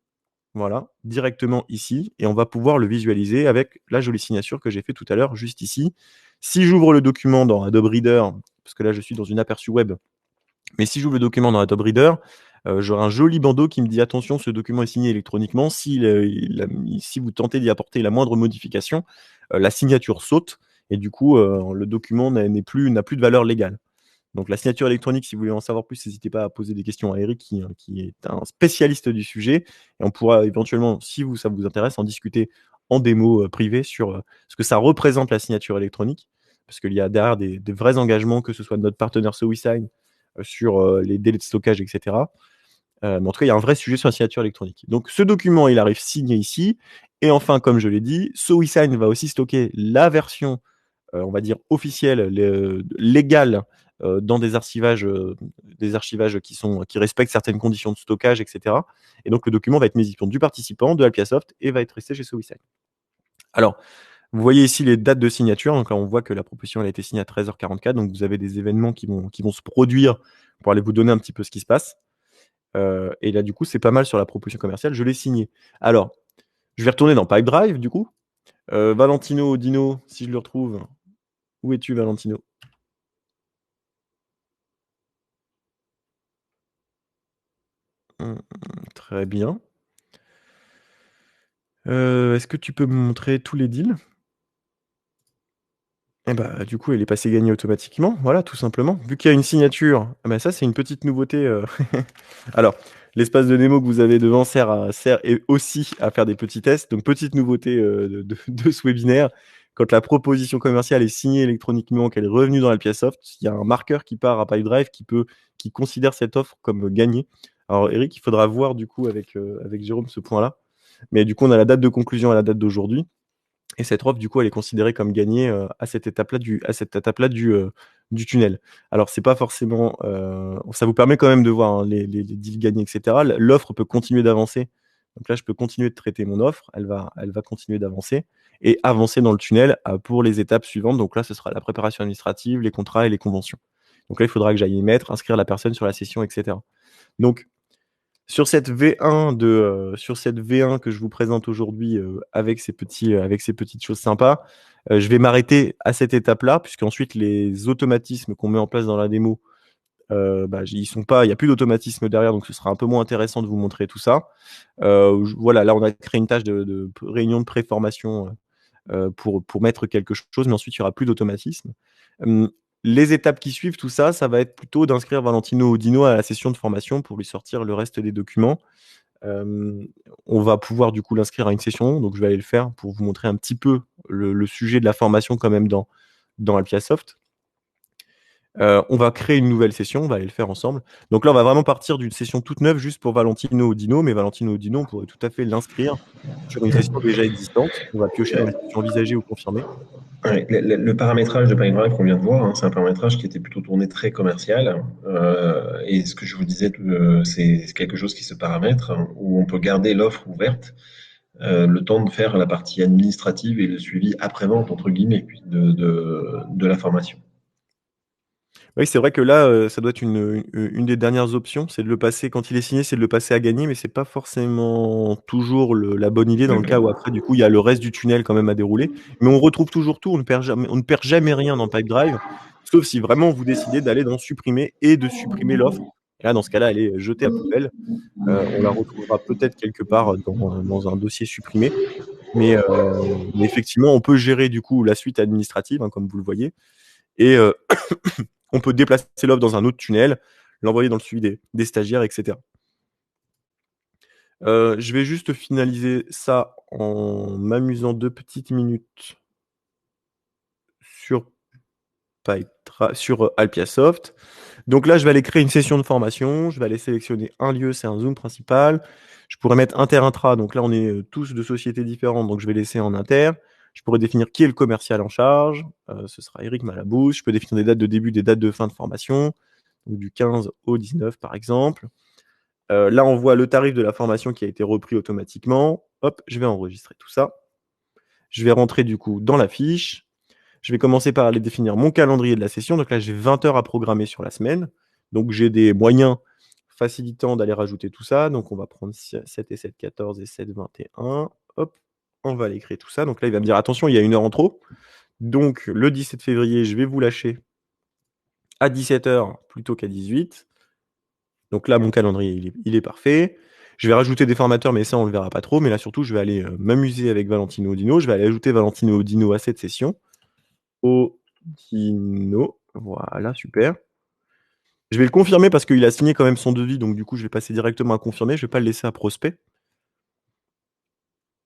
voilà, directement ici, et on va pouvoir le visualiser avec la jolie signature que j'ai fait tout à l'heure, juste ici. Si j'ouvre le document dans Adobe Reader, parce que là, je suis dans une aperçu web, mais si j'ouvre le document dans Adobe Reader, j'aurai un joli bandeau qui me dit attention, ce document est signé électroniquement. Si vous tentez d'y apporter la moindre modification, la signature saute et du coup, le document n'a plus de valeur légale. Donc la signature électronique, si vous voulez en savoir plus, n'hésitez pas à poser des questions à Eric, qui est un spécialiste du sujet. Et on pourra éventuellement, si ça vous intéresse, en discuter en démo privée sur ce que ça représente la signature électronique. Parce qu'il y a derrière des vrais engagements, que ce soit de notre partenaire SoWeSign, sur les délais de stockage, etc. Mais en tout cas, il y a un vrai sujet sur la signature électronique. Donc ce document, il arrive signé ici. Et enfin, comme je l'ai dit, SoWeSign va aussi stocker la version, on va dire, officielle, légale, dans des archivages qui respectent certaines conditions de stockage, etc. Et donc le document va être mis à disposition du participant, de Alpiasoft, et va être resté chez SoWeSign. Alors, vous voyez ici les dates de signature. Donc là, on voit que la proposition elle a été signée à 13h44. Donc vous avez des événements qui vont se produire pour aller vous donner un petit peu ce qui se passe. Et là, du coup, c'est pas mal sur la proposition commerciale. Je l'ai signée. Alors, je vais retourner dans Pipedrive, du coup. Valentino Dino, si je le retrouve. Où es-tu, Valentino? Très bien. Est-ce que tu peux me montrer tous les deals? Eh bah, du coup, elle est passée gagnée automatiquement, voilà, tout simplement. Vu qu'il y a une signature, ça, c'est une petite nouveauté. Alors, l'espace de démo que vous avez devant sert aussi à faire des petits tests. Donc, petite nouveauté de ce webinaire. Quand la proposition commerciale est signée électroniquement, qu'elle est revenue dans Alpiasoft, il y a un marqueur qui part à Pipedrive qui considère cette offre comme gagnée. Alors, Eric, il faudra voir du coup avec Jérôme ce point-là. Mais du coup, on a la date de conclusion à la date d'aujourd'hui. Et cette offre, du coup, elle est considérée comme gagnée à cette étape-là du tunnel. Alors, c'est pas forcément. Ça vous permet quand même de voir, hein, les deals gagnés, etc. L'offre peut continuer d'avancer. Donc là, je peux continuer de traiter mon offre. Elle va continuer d'avancer et avancer dans le tunnel pour les étapes suivantes. Donc là, ce sera la préparation administrative, les contrats et les conventions. Donc là, il faudra que j'aille y mettre, inscrire la personne sur la session, etc. Donc, sur cette V1 que je vous présente aujourd'hui, avec ces petites choses sympas, je vais m'arrêter à cette étape-là, puisqu'ensuite les automatismes qu'on met en place dans la démo, ils sont pas, il n'y a plus d'automatisme derrière, donc ce sera un peu moins intéressant de vous montrer tout ça. Voilà, là on a créé une tâche de réunion de préformation pour mettre quelque chose, mais ensuite il n'y aura plus d'automatisme. Les étapes qui suivent, tout ça, ça va être plutôt d'inscrire Valentino Dino à la session de formation pour lui sortir le reste des documents. On va pouvoir du coup l'inscrire à une session, donc je vais aller le faire pour vous montrer un petit peu le sujet de la formation quand même dans Alpiasoft. On va créer une nouvelle session, on va aller le faire ensemble. Donc là, on va vraiment partir d'une session toute neuve juste pour Valentino Dino, mais Valentino Dino, on pourrait tout à fait l'inscrire sur une session déjà existante. On va piocher dans les sessions envisagées ou confirmées. Ouais, le paramétrage de Pipedrive qu'on vient de voir, hein, c'est un paramétrage qui était plutôt tourné très commercial. Et ce que je vous disais, c'est quelque chose qui se paramètre, hein, où on peut garder l'offre ouverte le temps de faire la partie administrative et le suivi après-vente, entre guillemets, puis de la formation. Oui, c'est vrai que là, ça doit être une des dernières options, c'est de le passer quand il est signé, c'est de le passer à gagner, mais c'est pas forcément toujours la bonne idée dans le cas où après, du coup, il y a le reste du tunnel quand même à dérouler. Mais on retrouve toujours tout, on ne perd jamais rien dans Pipedrive, sauf si vraiment vous décidez d'aller dans supprimer et de supprimer l'offre. Et là, dans ce cas-là, elle est jetée à poubelle. On la retrouvera peut-être quelque part dans un dossier supprimé. Mais effectivement, on peut gérer du coup la suite administrative, hein, comme vous le voyez. Et on peut déplacer l'offre dans un autre tunnel, l'envoyer dans le suivi des stagiaires, etc. Je vais juste finaliser ça en m'amusant 2 petites minutes sur Alpiasoft. Donc là, je vais aller créer une session de formation. Je vais aller sélectionner un lieu, c'est un Zoom principal. Je pourrais mettre inter-intra. Donc là, on est tous de sociétés différentes. Donc je vais laisser en inter. Je pourrais définir qui est le commercial en charge. Ce sera Eric Malabouche. Je peux définir des dates de début, des dates de fin de formation. Donc du 15 au 19, par exemple. Là, on voit le tarif de la formation qui a été repris automatiquement. Hop, je vais enregistrer tout ça. Je vais rentrer du coup dans la fiche. Je vais commencer par aller définir mon calendrier de la session. Donc là, j'ai 20 heures à programmer sur la semaine. Donc j'ai des moyens facilitant d'aller rajouter tout ça. Donc on va prendre 7 et 7, 14 et 7, 21. Hop, on va aller créer tout ça. Donc là, il va me dire attention, il y a une heure en trop. Donc le 17 février, je vais vous lâcher à 17 heures plutôt qu'à 18. Donc là, mon calendrier, il est parfait. Je vais rajouter des formateurs, mais ça, on ne le verra pas trop. Mais là, surtout, je vais aller m'amuser avec Valentino Odino. Je vais aller ajouter Valentino Odino à cette session. Odino, voilà, super. Je vais le confirmer parce qu'il a signé quand même son devis. Donc, du coup, je vais passer directement à confirmer. Je ne vais pas le laisser à prospect.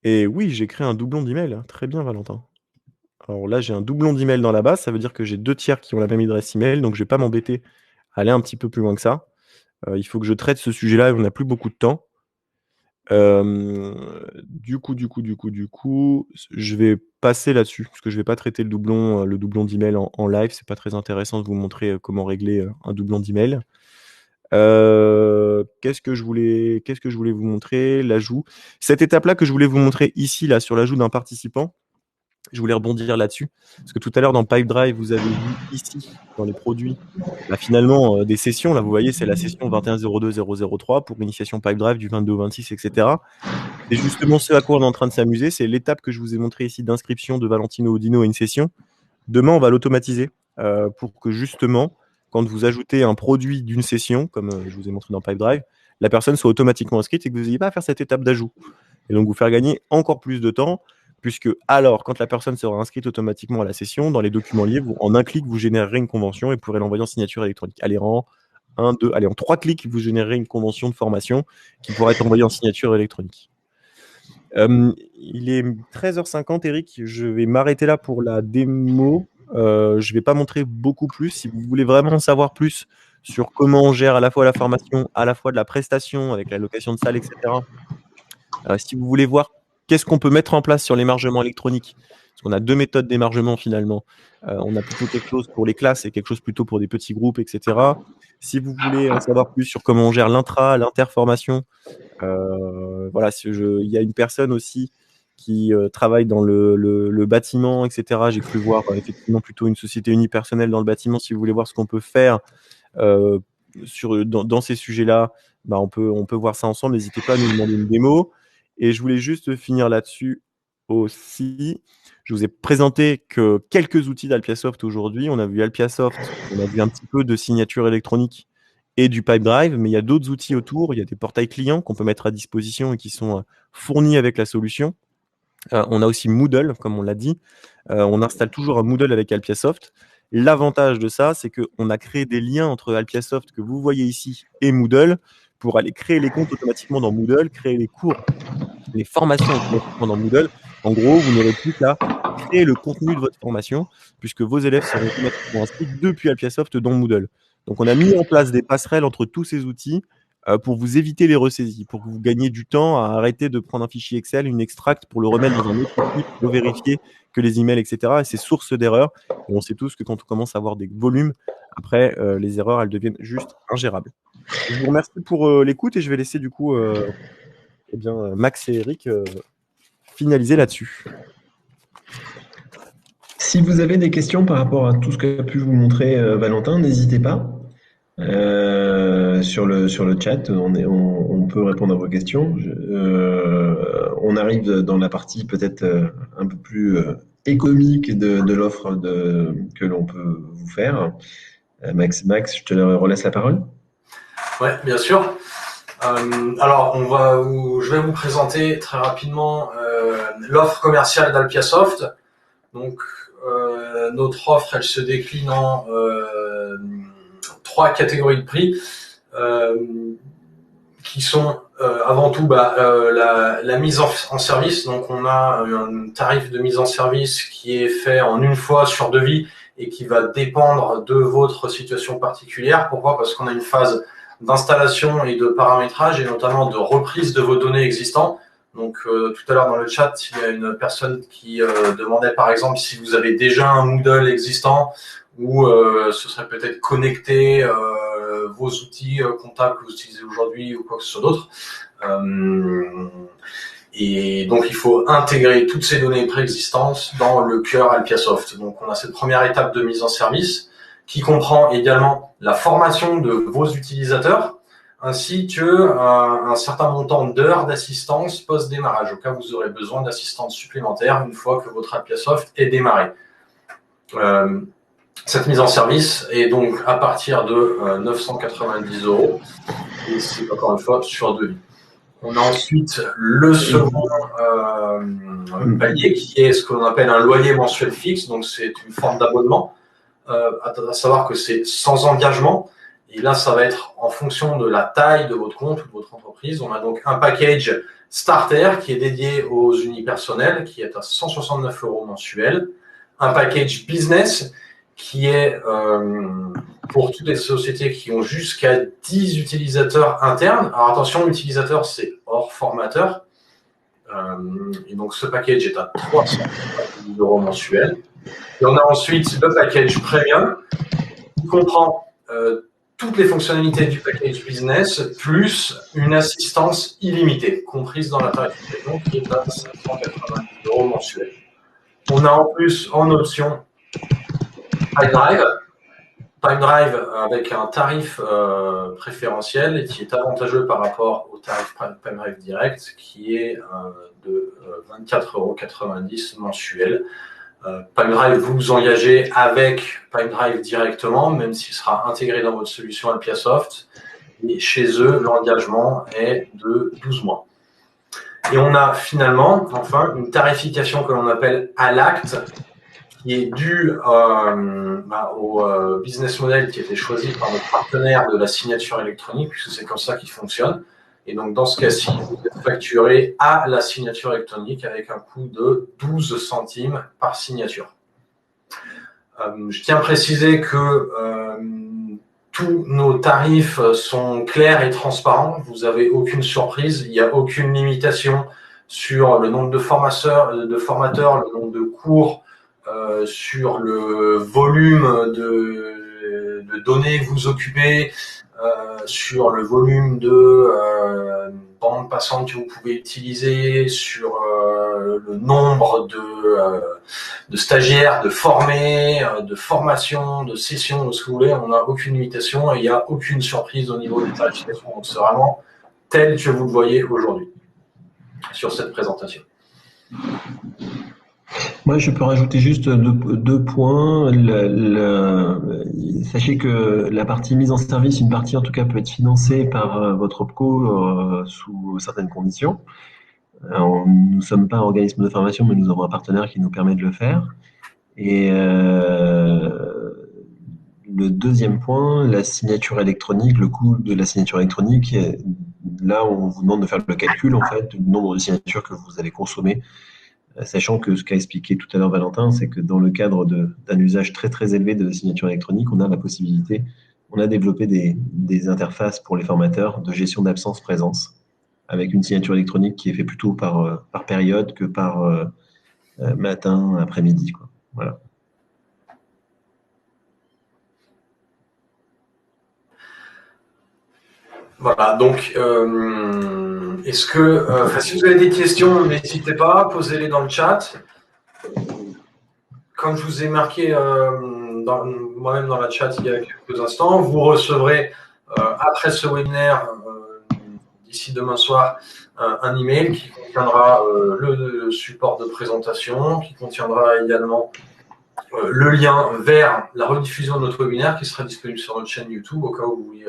Et oui, j'ai créé un doublon d'email. Très bien, Valentin. Alors là, j'ai un doublon d'email dans la base. Ça veut dire que j'ai 2 tiers qui ont la même adresse email. Donc, je ne vais pas m'embêter à aller un petit peu plus loin que ça. Il faut que je traite ce sujet-là et on n'a plus beaucoup de temps. Du coup, je vais passer là-dessus parce que je vais pas traiter le doublon d'email en live. C'est pas très intéressant de vous montrer comment régler un doublon d'email. Qu'est-ce que je voulais vous montrer? L'ajout. Cette étape-là que je voulais vous montrer ici, là, sur l'ajout d'un participant. Je voulais rebondir là-dessus. Parce que tout à l'heure, dans Pipedrive, vous avez vu ici, dans les produits, finalement, des sessions. Là, vous voyez, c'est la session 21.02.003 pour initiation Pipedrive du 22 au 26, etc. Et justement, ce à quoi on est en train de s'amuser, c'est l'étape que je vous ai montrée ici d'inscription de Valentino Odino à une session. Demain, on va l'automatiser pour que justement, quand vous ajoutez un produit d'une session, comme je vous ai montré dans Pipedrive, la personne soit automatiquement inscrite et que vous n'ayez pas à faire cette étape d'ajout. Et donc, vous faire gagner encore plus de temps. Puisque alors, quand la personne sera inscrite automatiquement à la session, dans les documents liés, en un clic, vous générerez une convention et pourrez l'envoyer en signature électronique. Allez, en 3 clics, vous générerez une convention de formation qui pourra être envoyée en signature électronique. Il est 13h50, Eric. Je vais m'arrêter là pour la démo. Je ne vais pas montrer beaucoup plus. Si vous voulez vraiment en savoir plus sur comment on gère à la fois la formation, à la fois de la prestation avec la location de salle, etc. Si vous voulez voir qu'est-ce qu'on peut mettre en place sur l'émargement électronique, parce qu'on a 2 méthodes d'émargement finalement. On a plutôt quelque chose pour les classes et quelque chose plutôt pour des petits groupes, etc. Si vous voulez en savoir plus sur comment on gère l'interformation, voilà, il y a une personne aussi qui travaille dans le bâtiment, etc. J'ai cru voir effectivement plutôt une société unipersonnelle dans le bâtiment. Si vous voulez voir ce qu'on peut faire dans ces sujets-là, on peut voir ça ensemble. N'hésitez pas à nous demander une démo. Et je voulais juste finir là-dessus aussi. Je vous ai présenté que quelques outils d'Alpiasoft aujourd'hui. On a vu Alpiasoft, on a vu un petit peu de signature électronique et du Pipedrive, mais il y a d'autres outils autour. Il y a des portails clients qu'on peut mettre à disposition et qui sont fournis avec la solution. On a aussi Moodle, comme on l'a dit. On installe toujours un Moodle avec Alpiasoft. L'avantage de ça, c'est qu'on a créé des liens entre Alpiasoft que vous voyez ici et Moodle pour aller créer les comptes automatiquement dans Moodle, créer les cours, les formations automatiquement dans Moodle. En gros, vous n'aurez plus qu'à créer le contenu de votre formation puisque vos élèves seront automatiquement inscrits depuis Alpiasoft dans Moodle. Donc, on a mis en place des passerelles entre tous ces outils pour vous éviter les ressaisies, pour que vous gagniez du temps à arrêter de prendre un fichier Excel, une extract pour le remettre dans un autre outil, pour vérifier que les emails, etc. Et c'est source d'erreurs. Et on sait tous que quand on commence à avoir des volumes, après, les erreurs, elles deviennent juste ingérables. Je vous remercie pour l'écoute et je vais laisser du coup Max et Eric finaliser là-dessus. Si vous avez des questions par rapport à tout ce qu'a pu vous montrer Valentin, n'hésitez pas. Sur le chat, on peut répondre à vos questions. On arrive dans la partie peut-être un peu plus économique de l'offre que l'on peut vous faire. Max, je te relaisse la parole. Oui, bien sûr. Alors, je vais vous présenter très rapidement l'offre commerciale d'Alpiasoft. Donc, notre offre, elle se décline en 3 catégories de prix qui sont avant tout la mise en service. Donc, on a un tarif de mise en service qui est fait en une fois sur devis et qui va dépendre de votre situation particulière. Pourquoi? Parce qu'on a une phase d'installation et de paramétrage et notamment de reprise de vos données existantes. Donc tout à l'heure dans le chat, il y a une personne qui demandait par exemple si vous avez déjà un Moodle existant ou ce serait peut-être connecter vos outils comptables que vous utilisez aujourd'hui ou quoi que ce soit d'autre. Et donc, il faut intégrer toutes ces données préexistantes dans le cœur Alpiasoft. Donc, on a cette première étape de mise en service qui comprend également la formation de vos utilisateurs ainsi que un certain montant d'heures d'assistance post-démarrage, au cas où vous aurez besoin d'assistance supplémentaire une fois que votre Alpiasoft est démarré. Cette mise en service est donc à partir de 990 €, et c'est encore une fois sur devis. On a ensuite le second palier qui est ce que l'on appelle un loyer mensuel fixe, donc c'est une forme d'abonnement, à savoir que c'est sans engagement. Et là, ça va être en fonction de la taille de votre compte ou de votre entreprise. On a donc un package starter qui est dédié aux unipersonnels, qui est à 169 € mensuels. Un package business qui est pour toutes les sociétés qui ont jusqu'à 10 utilisateurs internes. Alors attention, l'utilisateur, c'est hors formateur. Et donc, ce package est à 390 € mensuels. Et on a ensuite le package premium qui comprend toutes les fonctionnalités du package business, plus une assistance illimitée, comprise dans la tarification, qui est à 590 € mensuels. On a en plus, en option, PipeDrive avec un tarif préférentiel et qui est avantageux par rapport au tarif PipeDrive direct, qui est de 24,90 € mensuel. PipeDrive, vous vous engagez avec PipeDrive directement, même s'il sera intégré dans votre solution Alpiasoft. Et chez eux, l'engagement est de 12 mois. Et on a finalement, enfin, une tarification que l'on appelle à l'acte, qui est due au business model qui a été choisi par notre partenaire de la signature électronique, puisque c'est comme ça qu'il fonctionne. Et donc, dans ce cas-ci, vous êtes facturé à la signature électronique avec un coût de 12 centimes par signature. Je tiens à préciser que tous nos tarifs sont clairs et transparents. Vous n'avez aucune surprise, il n'y a aucune limitation sur le nombre de formateurs, le nombre de cours, sur le volume de données que vous occupez, sur le volume de bandes passantes que vous pouvez utiliser, sur le nombre de stagiaires, de formés, de formations, de sessions, de ce que vous voulez. On n'a aucune limitation et il n'y a aucune surprise au niveau des tarifications. Donc c'est vraiment tel que vous le voyez aujourd'hui sur cette présentation. Moi, je peux rajouter juste deux points. Sachez que la partie mise en service, une partie en tout cas, peut être financée par votre OPCO sous certaines conditions. Nous ne sommes pas un organisme de formation, mais nous avons un partenaire qui nous permet de le faire. Et le deuxième point, la signature électronique, le coût de la signature électronique, là, on vous demande de faire le calcul en fait du nombre de signatures que vous allez consommer. Sachant que ce qu'a expliqué tout à l'heure Valentin, c'est que dans le cadre d'un usage très très élevé de signature électronique, on a la possibilité, on a développé des interfaces pour les formateurs de gestion d'absence-présence, avec une signature électronique qui est faite plutôt par période que par matin, après-midi, quoi. Voilà. Voilà, donc est-ce que si vous avez des questions, n'hésitez pas, posez-les dans le chat. Comme je vous ai marqué moi-même dans la chat il y a quelques instants, vous recevrez après ce webinaire, d'ici demain soir, un email qui contiendra le support de présentation, qui contiendra également le lien vers la rediffusion de notre webinaire qui sera disponible sur notre chaîne YouTube au cas où vous voulez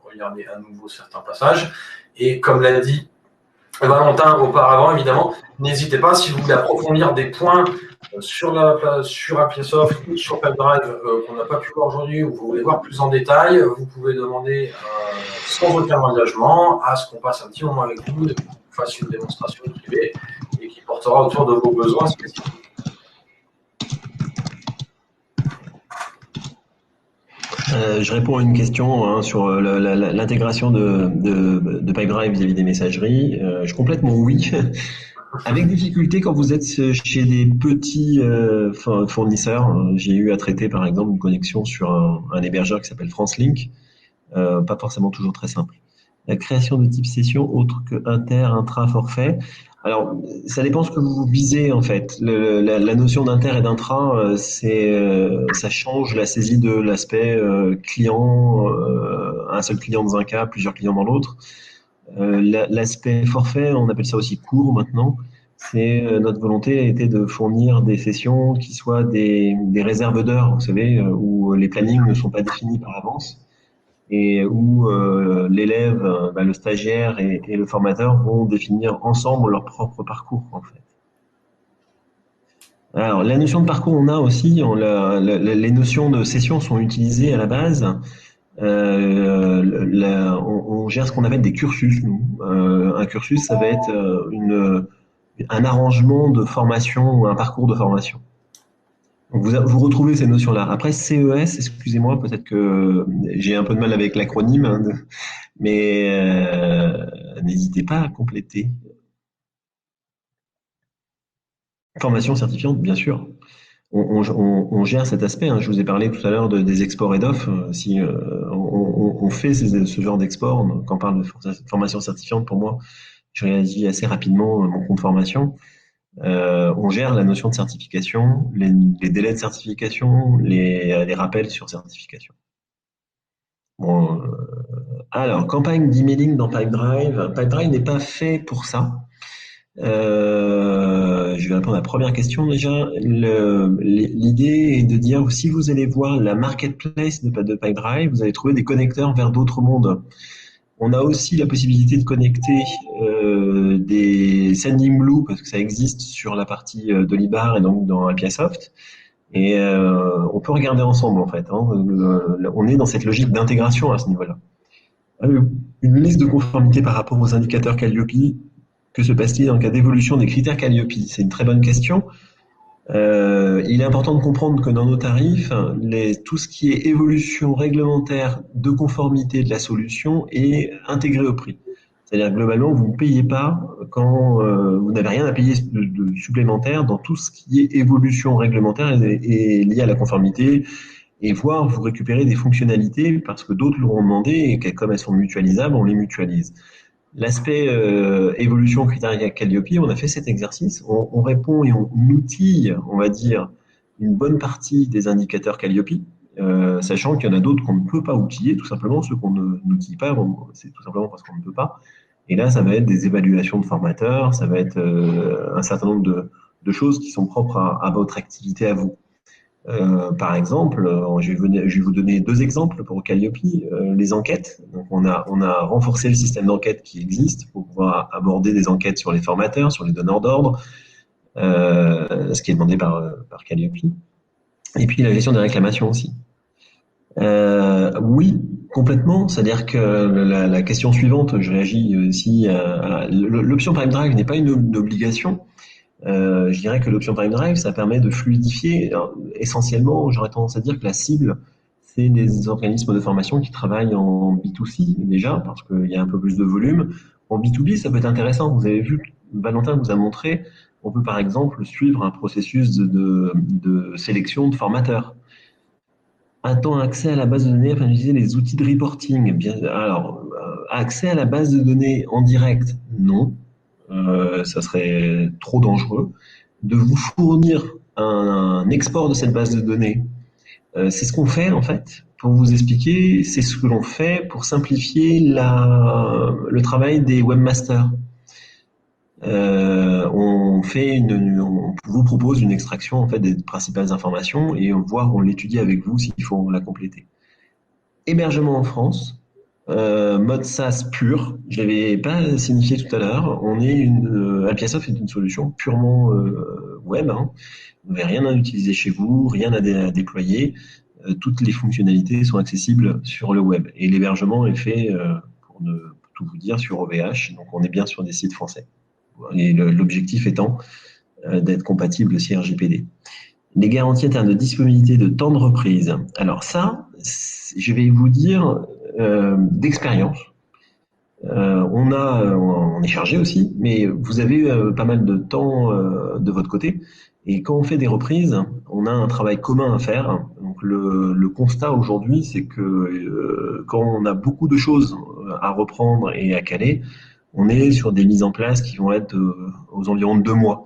regarder à nouveau certains passages. Et comme l'a dit Valentin auparavant, évidemment, n'hésitez pas, si vous voulez approfondir des points sur Alpiasoft ou sur PipeDrive qu'on n'a pas pu voir aujourd'hui ou vous voulez voir plus en détail, vous pouvez demander sans aucun engagement à ce qu'on passe un petit moment avec vous et qu'on fasse une démonstration privée et qui portera autour de vos besoins spécifiques. Je réponds à une question sur l'intégration de Pipedrive vis-à-vis des messageries. Je complète mon oui. Avec difficulté quand vous êtes chez des petits fournisseurs. J'ai eu à traiter par exemple une connexion sur un hébergeur qui s'appelle FranceLink. Pas forcément toujours très simple. La création de type session autre que inter, intra, forfait. Alors, ça dépend ce que vous visez en fait. La notion d'inter et d'intra, ça change la saisie de l'aspect client, un seul client dans un cas, plusieurs clients dans l'autre. L'aspect forfait, on appelle ça aussi court maintenant. C'est notre volonté a été de fournir des sessions qui soient des réserves d'heures, vous savez, où les plannings ne sont pas définis par avance et où l'élève, le stagiaire et le formateur vont définir ensemble leur propre parcours en fait. Alors la notion de parcours, on a aussi, les notions de session sont utilisées à la base. On gère ce qu'on appelle des cursus, nous. Un cursus, ça va être un arrangement de formation ou un parcours de formation. Donc vous retrouvez ces notions-là. Après, CES, excusez-moi, peut-être que j'ai un peu de mal avec l'acronyme, hein, mais n'hésitez pas à compléter. Formation certifiante, bien sûr. On gère cet aspect. Hein. Je vous ai parlé tout à l'heure des exports et d'off. Si on fait ce genre d'export, quand on parle de formation certifiante, pour moi, je réagis assez rapidement à mon compte formation. On gère la notion de certification, les délais de certification, les rappels sur certification. Bon, alors, campagne d'emailing dans Pipedrive. Pipedrive n'est pas fait pour ça. Je vais répondre à la première question déjà. L'idée est de dire si vous allez voir la marketplace de Pipedrive, vous allez trouver des connecteurs vers d'autres mondes. On a aussi la possibilité de connecter des Sending Blue parce que ça existe sur la partie de l'IBAR et donc dans Apiasoft. Et on peut regarder ensemble en fait. Hein. On est dans cette logique d'intégration à ce niveau-là. Une liste de conformité par rapport aux indicateurs Calliope. Que se passe-t-il en cas d'évolution des critères Calliope? C'est une très bonne question. Il est important de comprendre que dans nos tarifs, tout ce qui est évolution réglementaire de conformité de la solution est intégré au prix. C'est-à-dire globalement, vous ne payez pas quand vous n'avez rien à payer de supplémentaire dans tout ce qui est évolution réglementaire et lié à la conformité, et voire vous récupérez des fonctionnalités parce que d'autres l'auront demandé et que comme elles sont mutualisables, on les mutualise. L'aspect évolution critérique Calliope, on a fait cet exercice. On répond et on outille, on va dire, une bonne partie des indicateurs Calliope, sachant qu'il y en a d'autres qu'on ne peut pas outiller, tout simplement. Ceux qu'on n'outille pas, bon, c'est tout simplement parce qu'on ne peut pas. Et là, ça va être des évaluations de formateurs, ça va être un certain nombre de choses qui sont propres à votre activité à vous. Par exemple, je vais vous donner deux exemples pour Calliope. Les enquêtes. Donc on a renforcé le système d'enquête qui existe pour pouvoir aborder des enquêtes sur les formateurs, sur les donneurs d'ordre, ce qui est demandé par Calliope. Et puis la gestion des réclamations aussi. Oui, complètement. C'est-à-dire que la question suivante, je réagis aussi l'option Pipedrive n'est pas une obligation. Je dirais que l'option Pipedrive, ça permet de fluidifier. Alors, essentiellement, j'aurais tendance à dire que la cible, c'est des organismes de formation qui travaillent en B2C déjà, parce qu'il y a un peu plus de volume. En B2B, ça peut être intéressant. Vous avez vu, Valentin vous a montré, on peut par exemple suivre un processus de sélection de formateurs. A-t-on accès à la base de données afin d'utiliser les outils de reporting? Bien, alors, accès à la base de données en direct, non. Ça serait trop dangereux. De vous fournir un export de cette base de données, c'est ce qu'on fait en fait. Pour vous expliquer, c'est ce que l'on fait pour simplifier le travail des webmasters. On vous propose une extraction en fait des principales informations et on l'étudie avec vous s'il faut la compléter. Hébergement en France. Mode SaaS pur, je l'avais pas signifié tout à l'heure. Apiasoft est une solution purement web. Hein. Vous n'avez rien à utiliser chez vous, rien à déployer. Toutes les fonctionnalités sont accessibles sur le web. Et l'hébergement est fait, pour tout vous dire, sur OVH. Donc on est bien sur des sites français. Et l'objectif étant d'être compatible aussi RGPD. Les garanties en termes de disponibilité de temps de reprise. Alors ça, je vais vous dire d'expérience. On est chargé aussi, mais vous avez pas mal de temps de votre côté. Et quand on fait des reprises, on a un travail commun à faire. Donc le constat aujourd'hui, c'est que quand on a beaucoup de choses à reprendre et à caler, on est sur des mises en place qui vont être aux environs de 2 mois,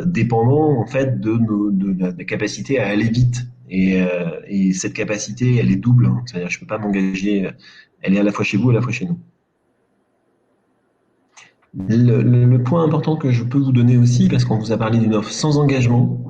dépendant en fait de la capacité à aller vite. Et cette capacité, elle est double, hein. C'est-à-dire, je peux pas m'engager. Elle est à la fois chez vous et à la fois chez nous. Le point important que je peux vous donner aussi, parce qu'on vous a parlé d'une offre sans engagement,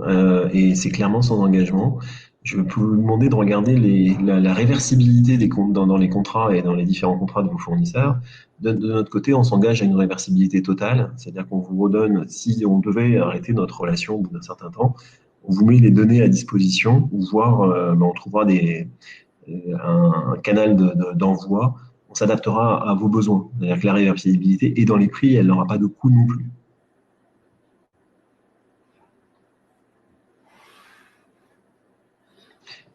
et c'est clairement sans engagement, je peux vous demander de regarder la réversibilité des comptes dans les contrats et dans les différents contrats de vos fournisseurs. De notre côté, on s'engage à une réversibilité totale, c'est-à-dire qu'on vous redonne, si on devait arrêter notre relation au bout d'un certain temps, on vous met les données à disposition, ou voire on trouvera un canal d'envoi. On s'adaptera à vos besoins. C'est-à-dire que la réversibilité est dans les prix, elle n'aura pas de coût non plus.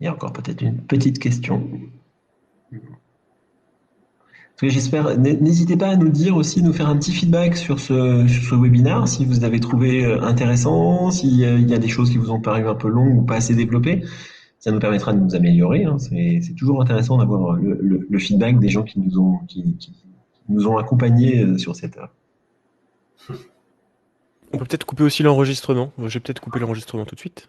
Il y a encore peut-être une petite question. J'espère. N'hésitez pas à nous dire aussi, nous faire un petit feedback sur ce webinaire, si vous avez trouvé intéressant, s'il y a des choses qui vous ont paru un peu longues ou pas assez développées. Ça nous permettra de nous améliorer, hein. C'est toujours intéressant d'avoir le feedback des gens qui nous ont accompagnés sur cette heure. On peut peut-être couper aussi l'enregistrement. Je vais peut-être couper l'enregistrement tout de suite.